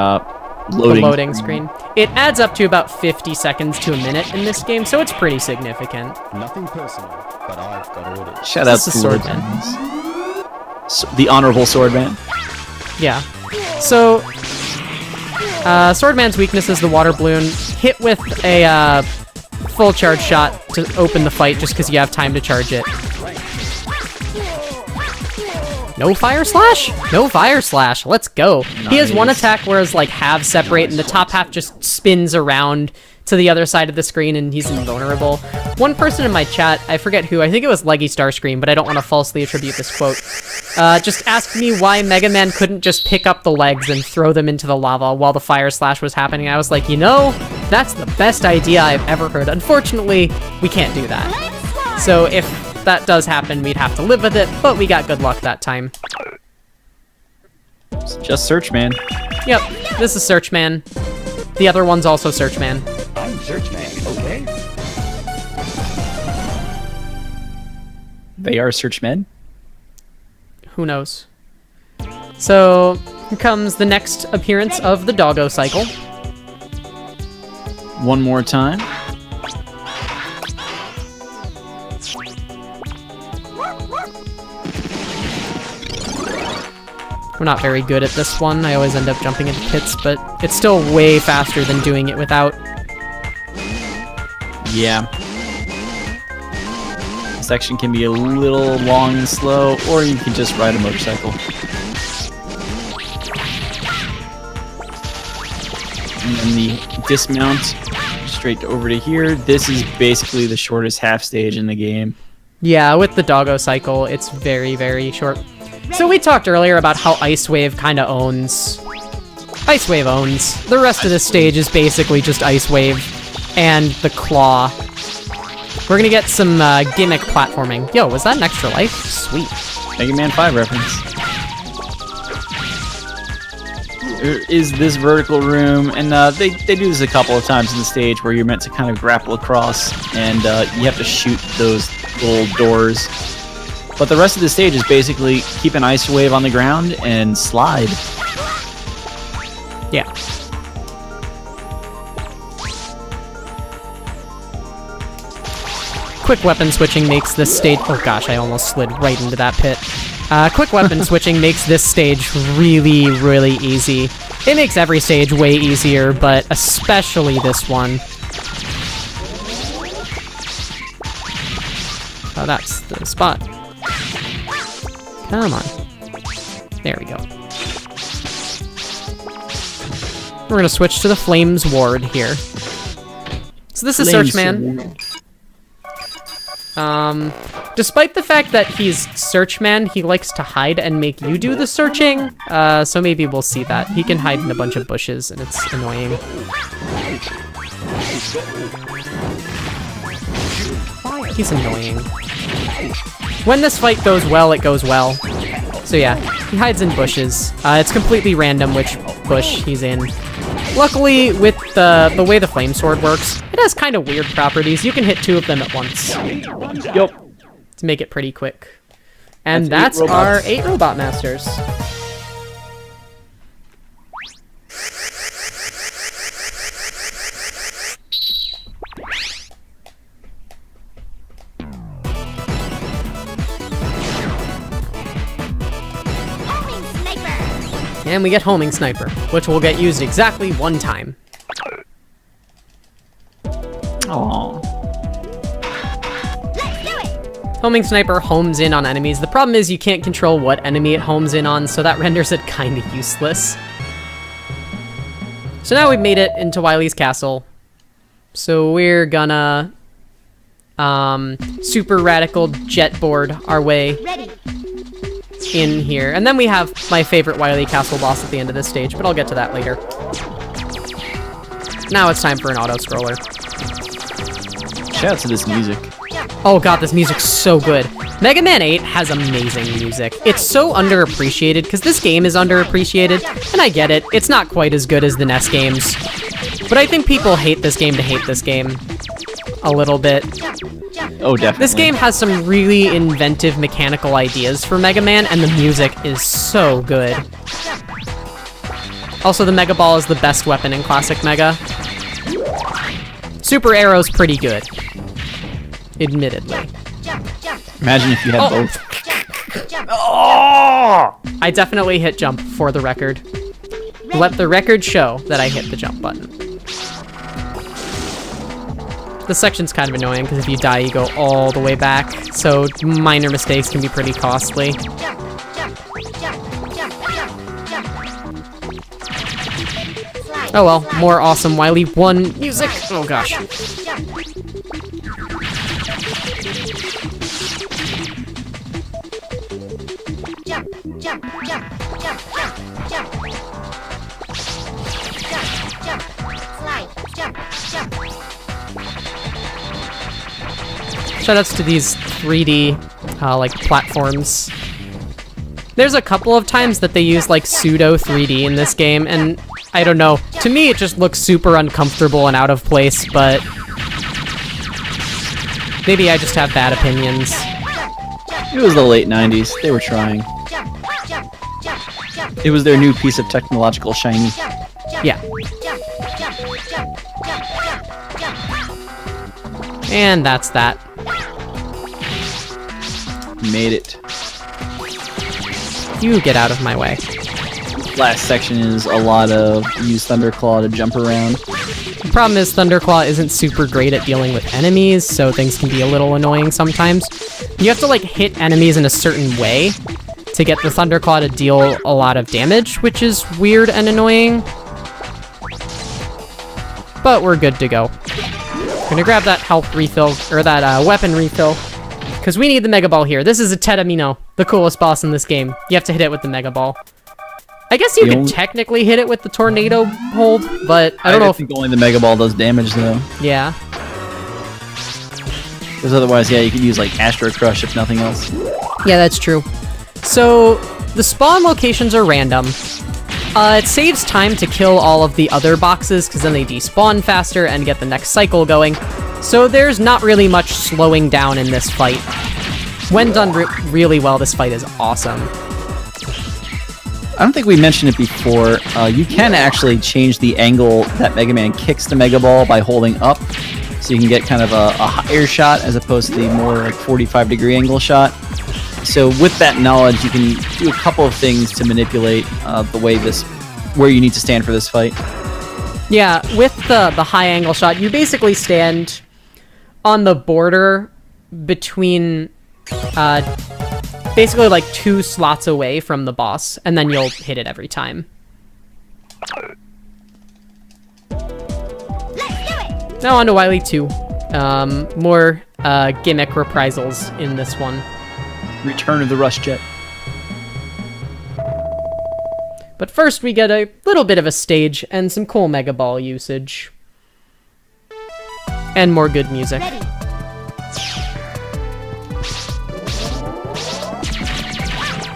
Speaker 1: loading
Speaker 2: Screen. It adds up to about 50 seconds to a minute in this game, so it's pretty significant.
Speaker 6: Nothing personal, but I've got orders.
Speaker 1: Shout out
Speaker 2: This
Speaker 1: to
Speaker 2: is
Speaker 1: Lord
Speaker 2: Swordman.
Speaker 1: the Honorable Swordman.
Speaker 2: Yeah. So, Swordman's weakness is the water balloon. Hit with a full charge shot to open the fight just because you have time to charge it. No Fire Slash? No Fire Slash. Let's go. He has one
Speaker 1: Nice.
Speaker 2: attack where it's like halves separate and the top half just spins around to the other side of the screen and he's invulnerable. One person in my chat, I forget who, I think it was Leggy Starscream, but I don't want to falsely attribute this quote, just asked me why Mega Man couldn't just pick up the legs and throw them into the lava while the fire slash was happening. I was like, you know, that's the best idea I've ever heard. Unfortunately, we can't do that. So if that does happen, we'd have to live with it, but we got good luck that time.
Speaker 1: It's just Search Man.
Speaker 2: Yep, this is Search Man. The other one's also Search Man.
Speaker 6: I'm Search Man, okay?
Speaker 1: They are Search Men.
Speaker 2: Who knows? So, here comes the next appearance of the Doggo Cycle.
Speaker 1: One more time.
Speaker 2: We're not very good at this one. I always end up jumping into pits, but it's still way faster than doing it without.
Speaker 1: Yeah. This section can be a little long and slow, or you can just ride a motorcycle. And then the dismount straight over to here. This is basically the shortest half stage in the game.
Speaker 2: Yeah, with the Doggo Cycle, it's very, very short. So we talked earlier about how Ice Wave kind of owns. Ice Wave owns. The rest of this stage is basically just Ice Wave and the Claw. We're gonna get some gimmick platforming. Yo, was that an extra life? Sweet.
Speaker 1: Mega Man 5 reference. There is this vertical room, and they do this a couple of times in the stage where you're meant to kind of grapple across, and you have to shoot those little doors. But the rest of the stage is basically keep an Ice Wave on the ground and slide.
Speaker 2: Yeah. Quick weapon switching makes this stage... Oh gosh, I almost slid right into that pit. Quick weapon switching makes this stage really, really easy. It makes every stage way easier, but especially this one. Oh, that's the spot. Come on. There we go. We're gonna switch to the Flames Ward here. So this is Search Man. Despite the fact that he's Search Man, he likes to hide and make you do the searching. So maybe we'll see that. He can hide in a bunch of bushes, and it's annoying. He's annoying. When this fight goes well, it goes well. So yeah, he hides in bushes. It's completely random which bush he's in. Luckily, with the way the Flame Sword works, it has kind of weird properties. You can hit 2 of them at once.
Speaker 1: Yup.
Speaker 2: To make it pretty quick. And
Speaker 1: That's
Speaker 2: that's our 8 Robot Masters. And we get Homing Sniper, which will get used exactly 1 time.
Speaker 1: Aww.
Speaker 2: Homing Sniper homes in on enemies. The problem is you can't control what enemy it homes in on, so that renders it kind of useless. So now we've made it into Wily's castle. So we're gonna super radical jetboard our way in here. And then we have my favorite Wily Castle boss at the end of this stage, but I'll get to that later. Now it's time for an auto-scroller.
Speaker 1: Shout out to this music.
Speaker 2: Oh god, this music's so good. Mega Man 8 has amazing music. It's so underappreciated, because this game is underappreciated, and I get it, it's not quite as good as the NES games. But I think people hate this game to hate this game a little bit.
Speaker 1: Oh, definitely.
Speaker 2: This game has some really inventive mechanical ideas for Mega Man, and the music is so good. Also, the Mega Ball is the best weapon in Classic Mega. Super Arrow's pretty good. Admittedly.
Speaker 1: Imagine if you had both.
Speaker 2: Oh! I definitely hit jump, for the record. Let the record show that I hit the jump button. This section's kind of annoying, because if you die, you go all the way back, so minor mistakes can be pretty costly. Oh well, more awesome Wily 1 music. Oh gosh.
Speaker 4: Jump, jump, jump, jump, jump, jump. Jump, jump, slide, jump, jump.
Speaker 2: Shoutouts to these 3D, like, platforms. There's a couple of times that they use, like, pseudo 3D in this game, and I don't know. To me, it just looks super uncomfortable and out of place, but maybe I just have bad opinions.
Speaker 1: It was the late 90s. They were trying. It was their new piece of technological shiny.
Speaker 2: Yeah. And that's that.
Speaker 1: Made it.
Speaker 2: You get out of my way.
Speaker 1: Last section is a lot of use Thunderclaw to jump around.
Speaker 2: The problem is Thunderclaw isn't super great at dealing with enemies, so things can be a little annoying sometimes. You have to, like, hit enemies in a certain way to get the Thunderclaw to deal a lot of damage, which is weird and annoying. But we're good to go. Gonna grab that health refill, or that weapon refill, because we need the Mega Ball here. This is a Tedamino, the coolest boss in this game. You have to hit it with the Mega Ball. I guess you could technically hit it with the Tornado hold, but I don't know if...
Speaker 1: I think only the Mega Ball does damage, though.
Speaker 2: Yeah.
Speaker 1: Because otherwise, yeah, you could use, like, Astro Crush if nothing else.
Speaker 2: Yeah, that's true. So, the spawn locations are random. It saves time to kill all of the other boxes, because then they despawn faster and get the next cycle going. So there's not really much slowing down in this fight. When done really well, this fight is awesome.
Speaker 1: I don't think we mentioned it before. You can actually change the angle that Mega Man kicks the Mega Ball by holding up. So you can get kind of a higher shot as opposed to the more like 45-degree angle shot. So with that knowledge, you can do a couple of things to manipulate the way where you need to stand for this fight.
Speaker 2: Yeah, with the high angle shot, you basically stand on the border between basically like 2 slots away from the boss, and then you'll hit it every time. Now on to Wily 2. More gimmick reprisals in this one.
Speaker 1: Return of the Rush Jet.
Speaker 2: But first we get a little bit of a stage and some cool Mega Ball usage. And more good music.
Speaker 4: Ready.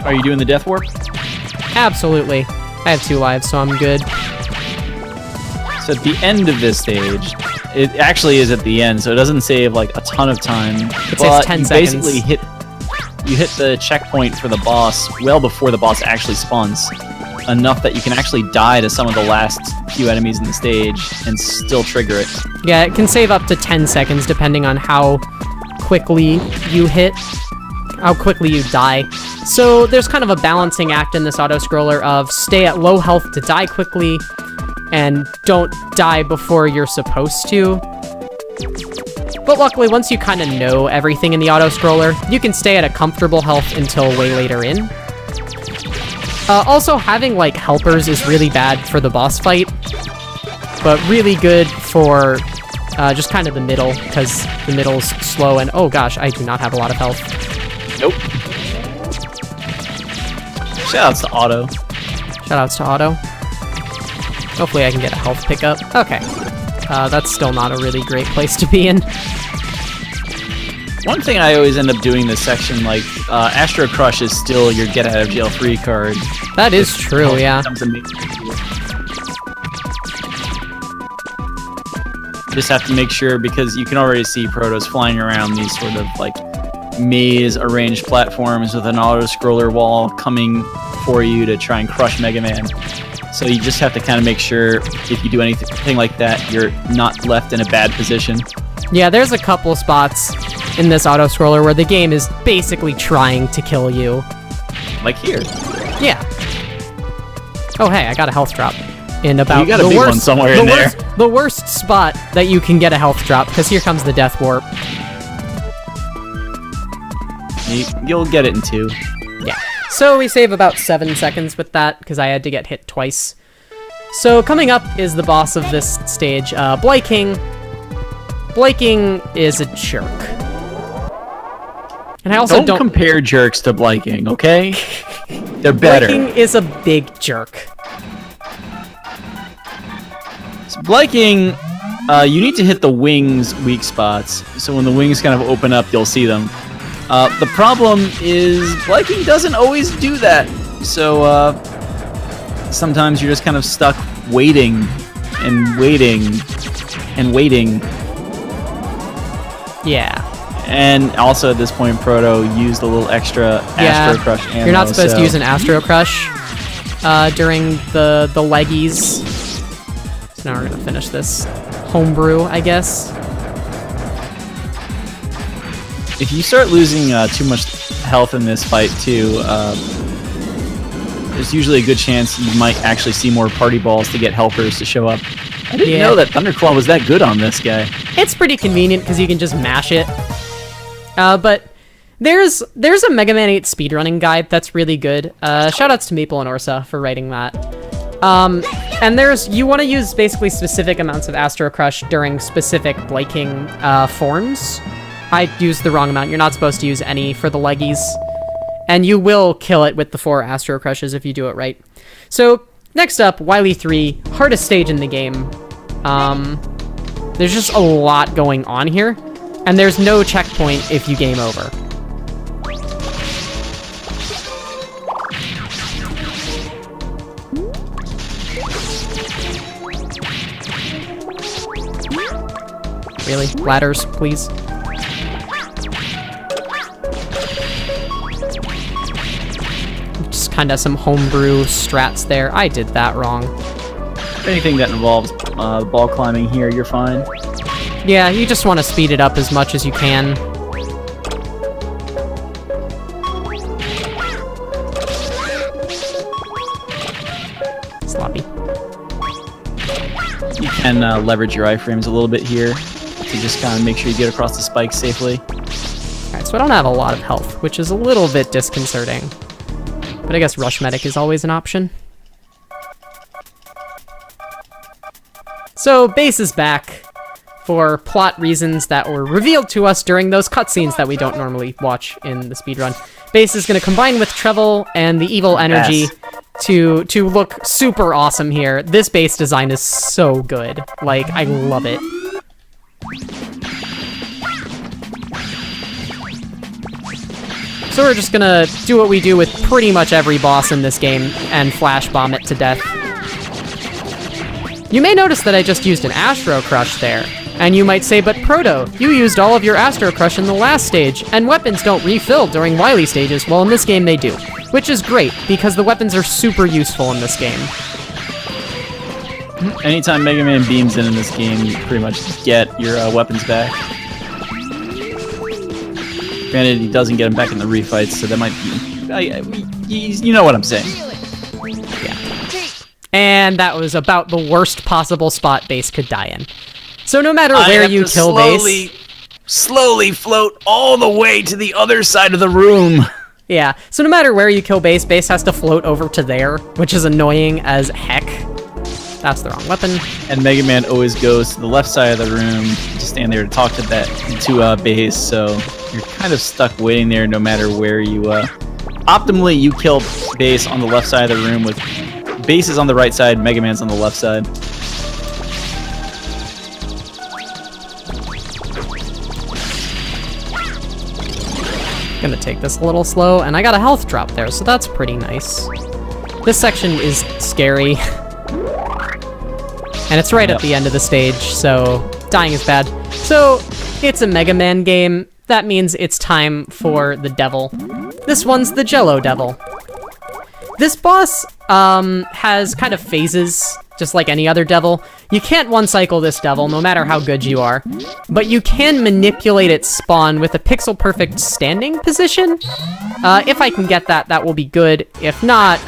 Speaker 1: Are you doing the Death Warp?
Speaker 2: Absolutely. I have 2 lives, so I'm good.
Speaker 1: So at the end of this stage, it actually is at the end, so it doesn't save like a ton of time.
Speaker 2: It saves 10 seconds.
Speaker 1: Basically hit the checkpoint for the boss well before the boss actually spawns. Enough that you can actually die to some of the last few enemies in the stage and still trigger it.
Speaker 2: Yeah, it can save up to 10 seconds depending on how quickly you hit, how quickly you die. So there's kind of a balancing act in this auto-scroller of stay at low health to die quickly and don't die before you're supposed to. But luckily, once you kind of know everything in the auto-scroller, you can stay at a comfortable health until way later in. Also, having, like, helpers is really bad for the boss fight, but really good for just kind of the middle, because the middle's slow and, oh gosh, I do not have a lot of health.
Speaker 1: Nope. Shoutouts to Otto.
Speaker 2: Shoutouts to Otto. Hopefully I can get a health pickup. Okay. That's still not a really great place to be in.
Speaker 1: One thing I always end up doing this section, like, Astro Crush is still your get-out-of-jail-free card.
Speaker 2: That is true, yeah.
Speaker 1: Just have to make sure, because you can already see Protos flying around these sort of, like, maze-arranged platforms with an auto-scroller wall coming for you to try and crush Mega Man. So you just have to kind of make sure, if you do anything like that, you're not left in a bad position.
Speaker 2: Yeah, there's a couple spots in this auto-scroller where the game is basically trying to kill you.
Speaker 1: Like here.
Speaker 2: Yeah. Oh, hey, I got a health drop. In about
Speaker 1: you got a big one somewhere in there.
Speaker 2: The worst spot that you can get a health drop, because here comes the Death Warp.
Speaker 1: You'll get it in 2.
Speaker 2: Yeah. So we save about 7 seconds with that, because I had to get hit twice. So coming up is the boss of this stage, Blyking. Blyking is a jerk. And I also
Speaker 1: don't compare jerks to Blyking, okay? They're better.
Speaker 2: Blyking is a big jerk.
Speaker 1: So Blyking, you need to hit the wings' weak spots. So when the wings kind of open up, you'll see them. The problem is Blyking doesn't always do that. So sometimes you're just kind of stuck waiting and waiting and waiting.
Speaker 2: Yeah.
Speaker 1: And also at this point, Proto used a little extra Astro Crush ammo.
Speaker 2: You're not supposed to use an Astro Crush during the leggies. So now we're gonna finish this homebrew, I guess.
Speaker 1: If you start losing too much health in this fight too, there's usually a good chance you might actually see more party balls to get helpers to show up. I didn't know that Thunderclaw was that good on this guy.
Speaker 2: It's pretty convenient because you can just mash it. But there's a Mega Man 8 speedrunning guide that's really good. Shoutouts to Maple and Orsa for writing that. And you want to use basically specific amounts of Astro Crush during specific Blyking forms. I used the wrong amount. You're not supposed to use any for the leggies. And you will kill it with the 4 Astro Crushes if you do it right. So, next up, Wily 3, hardest stage in the game. There's just a lot going on here, and there's no checkpoint if you game over. Really? Ladders, please? Just kind of some homebrew strats there. I did that wrong.
Speaker 1: Anything that involves ball climbing here, you're fine.
Speaker 2: Yeah, you just want to speed it up as much as you can. Sloppy.
Speaker 1: You can leverage your iframes a little bit here to just kind of make sure you get across the spikes safely.
Speaker 2: Alright, so I don't have a lot of health, which is a little bit disconcerting. But I guess Rush Medic is always an option. So, Bass is back for plot reasons that were revealed to us during those cutscenes that we don't normally watch in the speedrun. Bass is going to combine with Treble and the evil energy to look super awesome here. This Bass design is so good. Like, I love it. So we're just gonna do what we do with pretty much every boss in this game and flash bomb it to death. You may notice that I just used an Astro Crush there. And you might say, but Proto, you used all of your Astro Crush in the last stage, and weapons don't refill during Wily stages. Well, in this game they do. Which is great, because the weapons are super useful in this game.
Speaker 1: Anytime Mega Man beams in this game, you pretty much get your weapons back. Granted, he doesn't get them back in the refights, so that might be... you know what I'm saying.
Speaker 2: Yeah. And that was about the worst possible spot Bass could die in. So no matter where you kill Bass...
Speaker 1: slowly float all the way to the other side of the room.
Speaker 2: Yeah, so no matter where you kill Bass, Bass has to float over to there, which is annoying as heck. That's the wrong weapon. And
Speaker 1: Mega Man always goes to the left side of the room to stand there to talk to Bass, so you're kind of stuck waiting there no matter where you... Optimally, you kill Bass on the left side of the room with... Bass is on the right side, Mega Man's on the left side.
Speaker 2: Gonna take this a little slow, and I got a health drop there, so that's pretty nice. This section is scary. And it's right at the end of the stage, so dying is bad. So, it's a Mega Man game. That means it's time for the devil. This one's the Jello Devil. This boss has kind of phases, just like any other devil. You can't one-cycle this devil, no matter how good you are. But you can manipulate its spawn with a pixel-perfect standing position. If I can get that, that will be good. If not...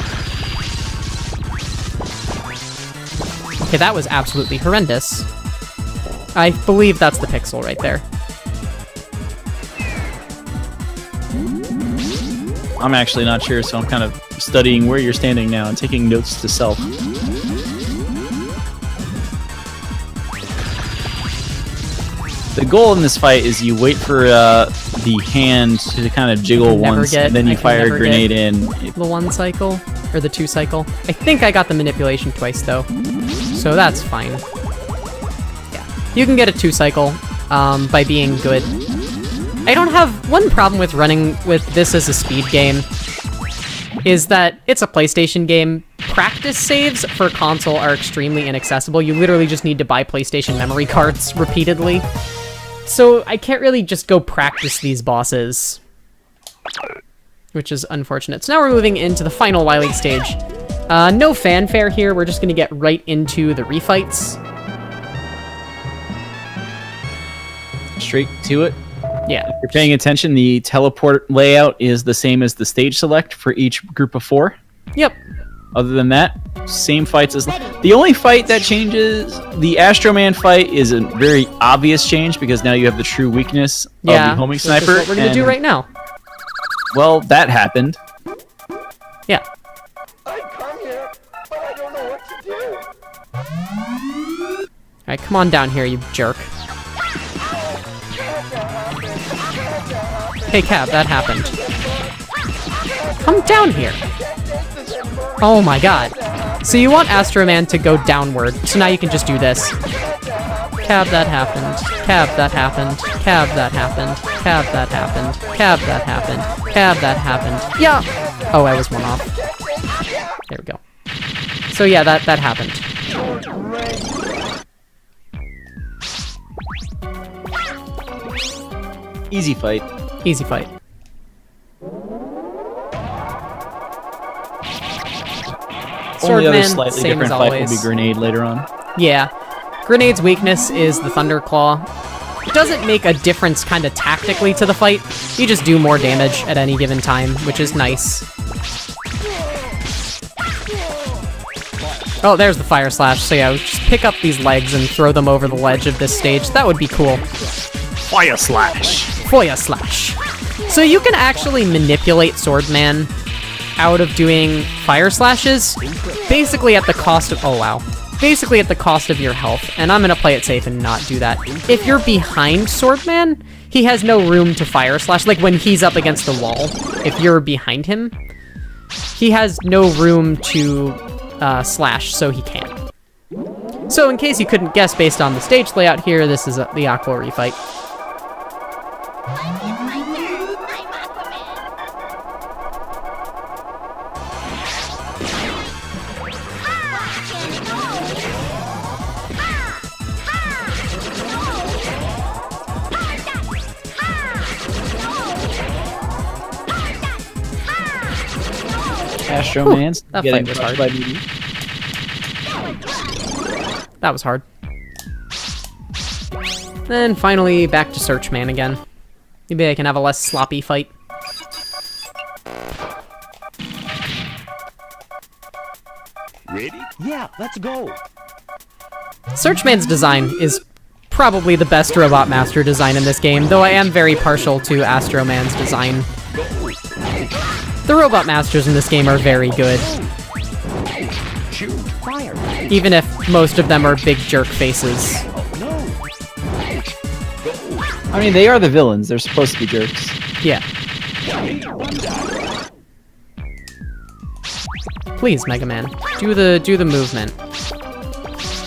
Speaker 2: Okay, that was absolutely horrendous. I believe that's the pixel right there.
Speaker 1: I'm actually not sure, so I'm kind of studying where you're standing now and taking notes to self. The goal in this fight is you wait for the hand to kind of jiggle once, and then you fire a grenade in.
Speaker 2: The 1 cycle, or the 2 cycle. I think I got the manipulation twice, though. So that's fine. Yeah. You can get a 2 cycle by being good. I don't have... One problem with running with this as a speed game is that it's a PlayStation game. Practice saves for console are extremely inaccessible. You literally just need to buy PlayStation memory cards repeatedly. So I can't really just go practice these bosses, which is unfortunate. So now we're moving into the final Y League stage. No fanfare here. We're just going to get right into the refights.
Speaker 1: Straight to it.
Speaker 2: Yeah.
Speaker 1: If you're paying attention, the teleport layout is the same as the stage select for each group of 4.
Speaker 2: Yep.
Speaker 1: Other than that, same fights as... The only fight that changes, the Astro Man fight, is a very obvious change because now you have the true weakness of the homing sniper.
Speaker 2: Which is what we're going to do right now.
Speaker 1: Well, that happened.
Speaker 2: Yeah.
Speaker 6: I come here, but I don't know what to do.
Speaker 2: Alright, come on down here, you jerk. Hey, Cab, that happened. Come down here. Oh my god. So you want Astro Man to go downward, so now you can just do this. Cab, that happened. Cab, that happened. Cab, that happened. Cab, that happened. Cab, that happened. Cab, that happened. Yeah! Oh, I was 1 off. There we go. So yeah, that happened.
Speaker 1: Easy fight.
Speaker 2: Easy fight.
Speaker 1: Only other
Speaker 2: Swordman,
Speaker 1: slightly
Speaker 2: same
Speaker 1: different
Speaker 2: as
Speaker 1: fight will
Speaker 2: always.
Speaker 1: be Grenade later on.
Speaker 2: Yeah. Grenade's weakness is the Thunderclaw. It doesn't make a difference kind of tactically to the fight. You just do more damage at any given time, which is nice. Oh, there's the Fire Slash. So yeah, just pick up these legs and throw them over the ledge of this stage. That would be cool.
Speaker 1: Fire Slash!
Speaker 2: Fire Slash. So you can actually manipulate Swordman out of doing Fire Slashes, basically at the cost of... Oh, wow. Basically at the cost of your health, and I'm gonna play it safe and not do that. If you're behind Swordman, he has no room to Fire Slash. Like, when he's up against the wall, if you're behind him, he has no room to slash, so he can't. So in case you couldn't guess based on the stage layout here, this is the Aqua refight.
Speaker 1: Astro Man's
Speaker 2: that
Speaker 1: getting
Speaker 2: fight was
Speaker 1: crushed
Speaker 2: hard.
Speaker 1: by BD.
Speaker 2: That was hard. Then finally back to Search Man again. Maybe I can have a less sloppy fight.
Speaker 6: Ready? Yeah, let's go.
Speaker 2: Search Man's design is probably the best Robot Master design in this game, though I am very partial to Astro Man's design. The Robot Masters in this game are very good,
Speaker 6: Shoot, fire.
Speaker 2: even if most of them are big jerk faces.
Speaker 1: I mean, they are the villains. They're supposed to be jerks.
Speaker 2: Yeah. Please, Mega Man, do the movement.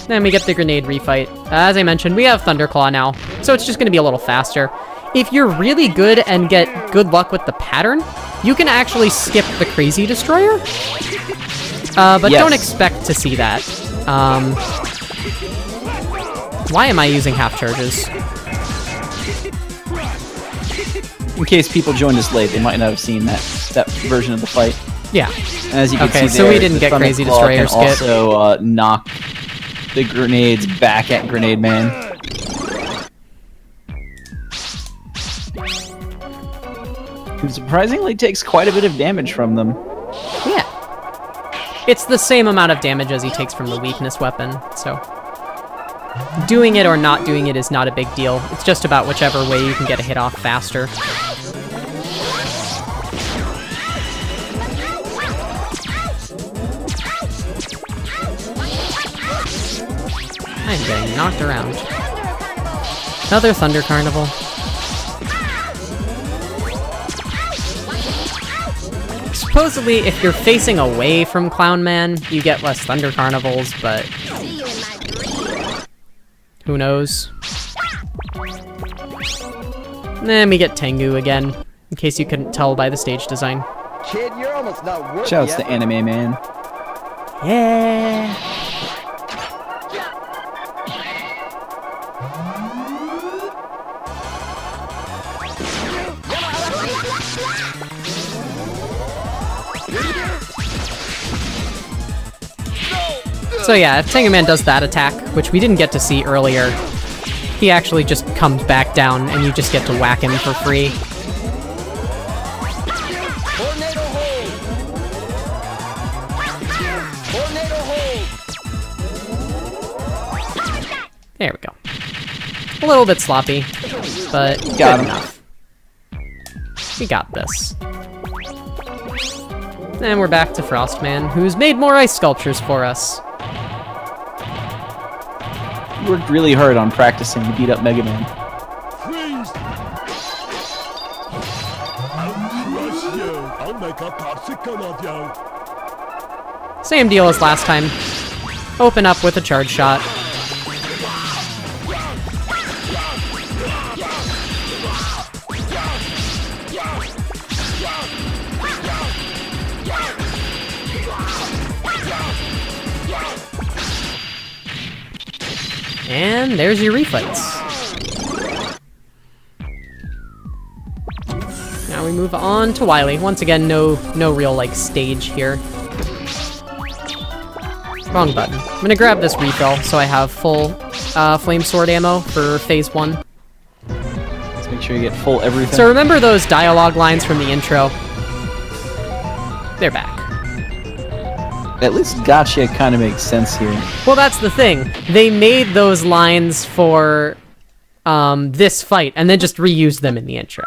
Speaker 2: Then we get the grenade refight. As I mentioned, we have Thunderclaw now, so it's just going to be a little faster. If you're really good and get good luck with the pattern, you can actually skip the Crazy Destroyer. But
Speaker 1: Yes.
Speaker 2: don't expect to see that. Why am I using half charges?
Speaker 1: In case people joined us late, they might not have seen that version of the fight.
Speaker 2: Yeah.
Speaker 1: And as you can
Speaker 2: Okay,
Speaker 1: see
Speaker 2: so
Speaker 1: there,
Speaker 2: we didn't
Speaker 1: the
Speaker 2: get Crazy
Speaker 1: Thunderclaw
Speaker 2: Destroyer
Speaker 1: can
Speaker 2: skip.
Speaker 1: also knock the grenades back at Grenade Man. Who surprisingly takes quite a bit of damage from them.
Speaker 2: Yeah. It's the same amount of damage as he takes from the weakness weapon, so... doing it or not doing it is not a big deal. It's just about whichever way you can get a hit off faster. I'm getting knocked around. Another Thunder Carnival. Supposedly, if you're facing away from Clown Man, you get less Thunder Carnivals, but
Speaker 4: See you in my dream.
Speaker 2: who knows? And then we get Tengu again, in case you couldn't tell by the stage design.
Speaker 6: Kid, you're almost not worth
Speaker 1: Shouts
Speaker 6: the
Speaker 1: to Anime Man.
Speaker 2: Yeah. So yeah, if Tengu Man does that attack, which we didn't get to see earlier, he actually just comes back down and you just get to whack him for free.
Speaker 6: Tornado hold! Tornado hold!
Speaker 2: There we go. A little bit sloppy, but
Speaker 1: Got
Speaker 2: good
Speaker 1: him.
Speaker 2: enough. We got this. And we're back to Frostman, who's made more ice sculptures for us.
Speaker 1: You worked really hard on practicing to beat up Mega Man.
Speaker 7: Freeze! I'll crush you. I'll make a popsicle of you.
Speaker 2: Same deal as last time. Open up with a charge shot. And there's your reflex. Now we move on to Wily. Once again, no real like stage here. Wrong button. I'm gonna grab this refill so I have full flame sword ammo for phase 1.
Speaker 1: Let's make sure you get full everything.
Speaker 2: So remember those dialogue lines from the intro? They're back.
Speaker 1: At least gotcha kind of makes sense here.
Speaker 2: Well, that's the thing. They made those lines for this fight and then just reused them in the intro.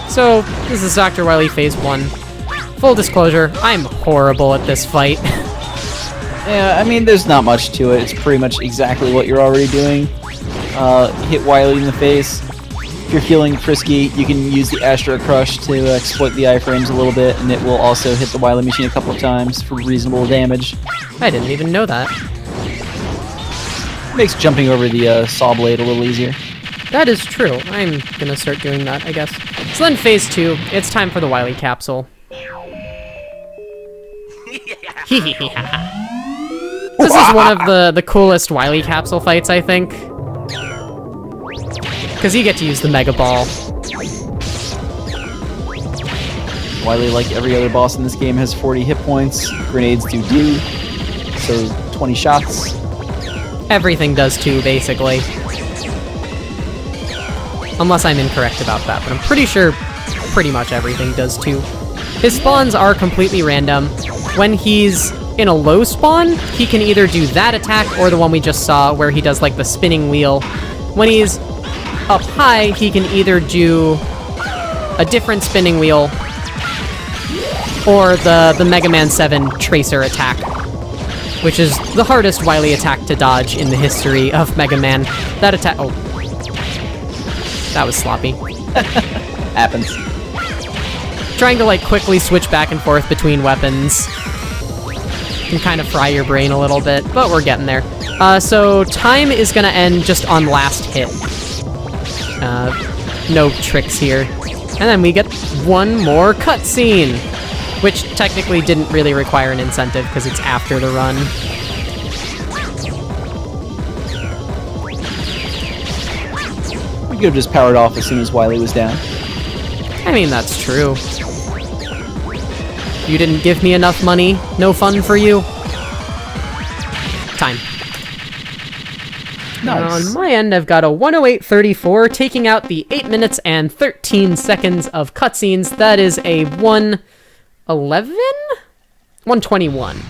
Speaker 2: So, this is Dr. Wily Phase 1. Full disclosure, I'm horrible at this fight.
Speaker 1: Yeah, I mean, there's not much to it. It's pretty much exactly what you're already doing. Hit Wily in the face. If you're feeling frisky, you can use the Astro Crush to exploit the iframes a little bit, and it will also hit the Wily machine a couple of times for reasonable damage.
Speaker 2: I didn't even know that.
Speaker 1: Makes jumping over the saw blade a little easier.
Speaker 2: That is true. I'm gonna start doing that, I guess. So then Phase 2, it's time for the Wily capsule. This is one of the coolest Wily capsule fights, I think. Because you get to use the Mega Ball.
Speaker 1: Wily, like every other boss in this game, has 40 hit points. Grenades do, so 20 shots.
Speaker 2: Everything does too, basically. Unless I'm incorrect about that, but I'm pretty sure pretty much everything does too. His spawns are completely random. When he's in a low spawn, he can either do that attack or the one we just saw where he does like the spinning wheel. When he's up high, he can either do a different spinning wheel or the Mega Man 7 Tracer attack, which is the hardest Wily attack to dodge in the history of Mega Man. That attack... Oh. That was sloppy.
Speaker 1: Happens.
Speaker 2: Trying to like quickly switch back and forth between weapons can kind of fry your brain a little bit, but we're getting there. So time is gonna end just on last hit. No tricks here. And then we get one more cutscene, which technically didn't really require an incentive because it's after the run.
Speaker 1: We could have just powered off as soon as Wily was down.
Speaker 2: I mean, that's true. You didn't give me enough money? No fun for you? Time.
Speaker 1: Nice.
Speaker 2: On my end, I've got a 108.34, taking out the 8 minutes and 13 seconds of cutscenes. That is a 111? 121.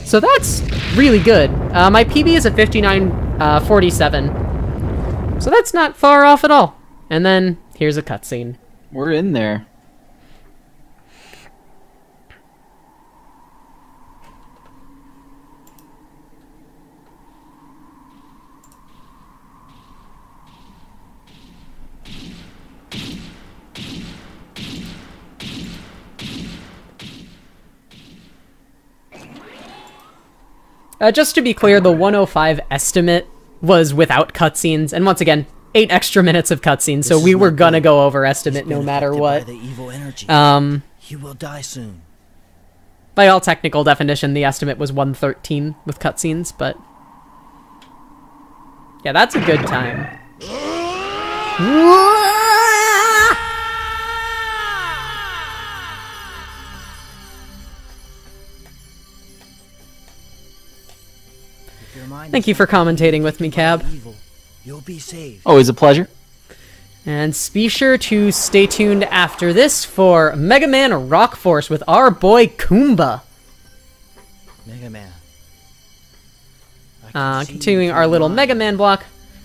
Speaker 2: So that's really good. My PB is a 59.47. So that's not far off at all. And then here's a cutscene.
Speaker 1: We're in there.
Speaker 2: Just to be clear, the 105 estimate was without cutscenes, and once again, 8 extra minutes of cutscenes, so we were gonna go over estimate no matter what.
Speaker 3: By the evil energy. He will die soon.
Speaker 2: By all technical definition, the estimate was 113 with cutscenes, but... yeah, that's a good time. Thank you for commentating with me, Cab.
Speaker 3: You'll be saved.
Speaker 1: Always a pleasure.
Speaker 2: And be sure to stay tuned after this for Mega Man Rock Force with our boy Kumba.
Speaker 3: Mega Man.
Speaker 2: Continuing our little Mega Man block.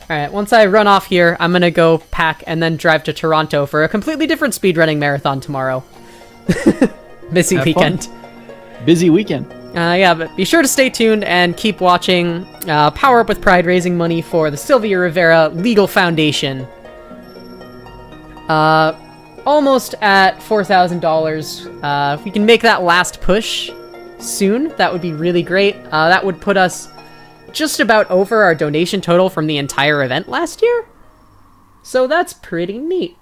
Speaker 2: Alright, once I run off here, I'm gonna go pack and then drive to Toronto for a completely different speedrunning marathon tomorrow. Busy weekend.
Speaker 1: Busy weekend.
Speaker 2: Yeah, but be sure to stay tuned and keep watching Power Up with Pride, raising money for the Sylvia Rivera Legal Foundation. Almost at $4,000. If we can make that last push soon, that would be really great. That would put us just about over our donation total from the entire event last year. So that's pretty neat.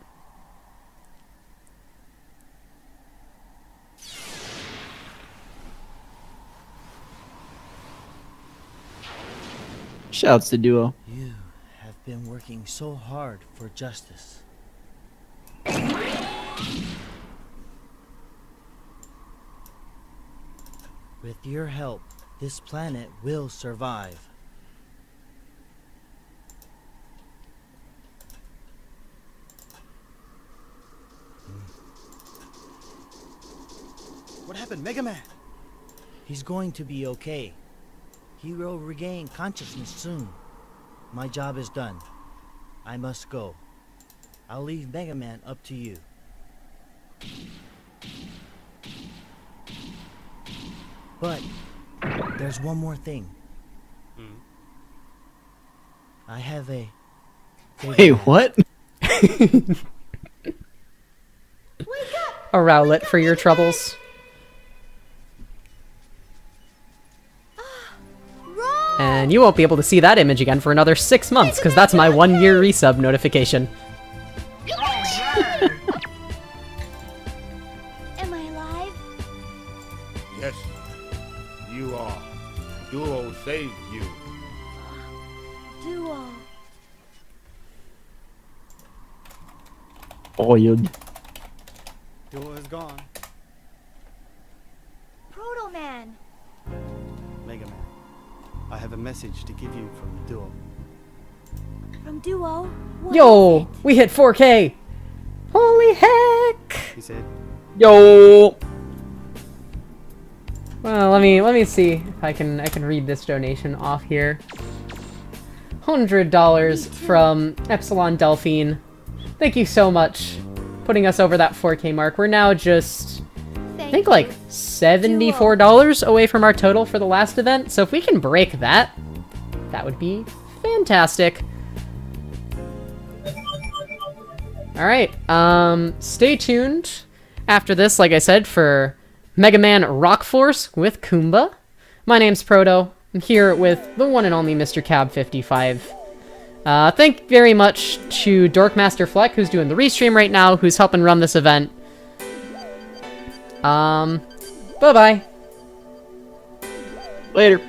Speaker 1: Shouts to Duo.
Speaker 3: You have been working so hard for justice. With your help, this planet will survive.
Speaker 6: What happened, Mega Man?
Speaker 3: He's going to be okay. He will regain consciousness soon. My job is done. I must go. I'll leave Mega Man up to you. But there's one more thing. I have a...
Speaker 1: Wait, what?
Speaker 2: A rowlet for your troubles. And you won't be able to see that image again for another 6 months, because that's my 1-year resub notification.
Speaker 4: Am I alive?
Speaker 5: Yes, you are. Duo saved you.
Speaker 4: Duo.
Speaker 1: Oh, you.
Speaker 6: Duo is gone.
Speaker 4: Protoman.
Speaker 6: Mega Man, I have a message to give you from Duo.
Speaker 4: From Duo. What
Speaker 2: Yo,
Speaker 4: is it?
Speaker 2: we hit 4K. Holy heck!
Speaker 6: He said,
Speaker 1: Yo.
Speaker 2: Well, let me see if I can read this donation off here. $100 from Epsilon Delphine. Thank you so much, putting us over that 4K mark. We're now just, I think, like $74 away from our total for the last event. So if we can break that, that would be fantastic. All right, stay tuned after this, like I said, for Mega Man Rock Force with Kumba. My name's Proto. I'm here with the one and only Mr. Cab 55. Thank you very much to Dorkmaster Fleck, who's doing the restream right now, who's helping run this event. Bye-bye.
Speaker 1: Later.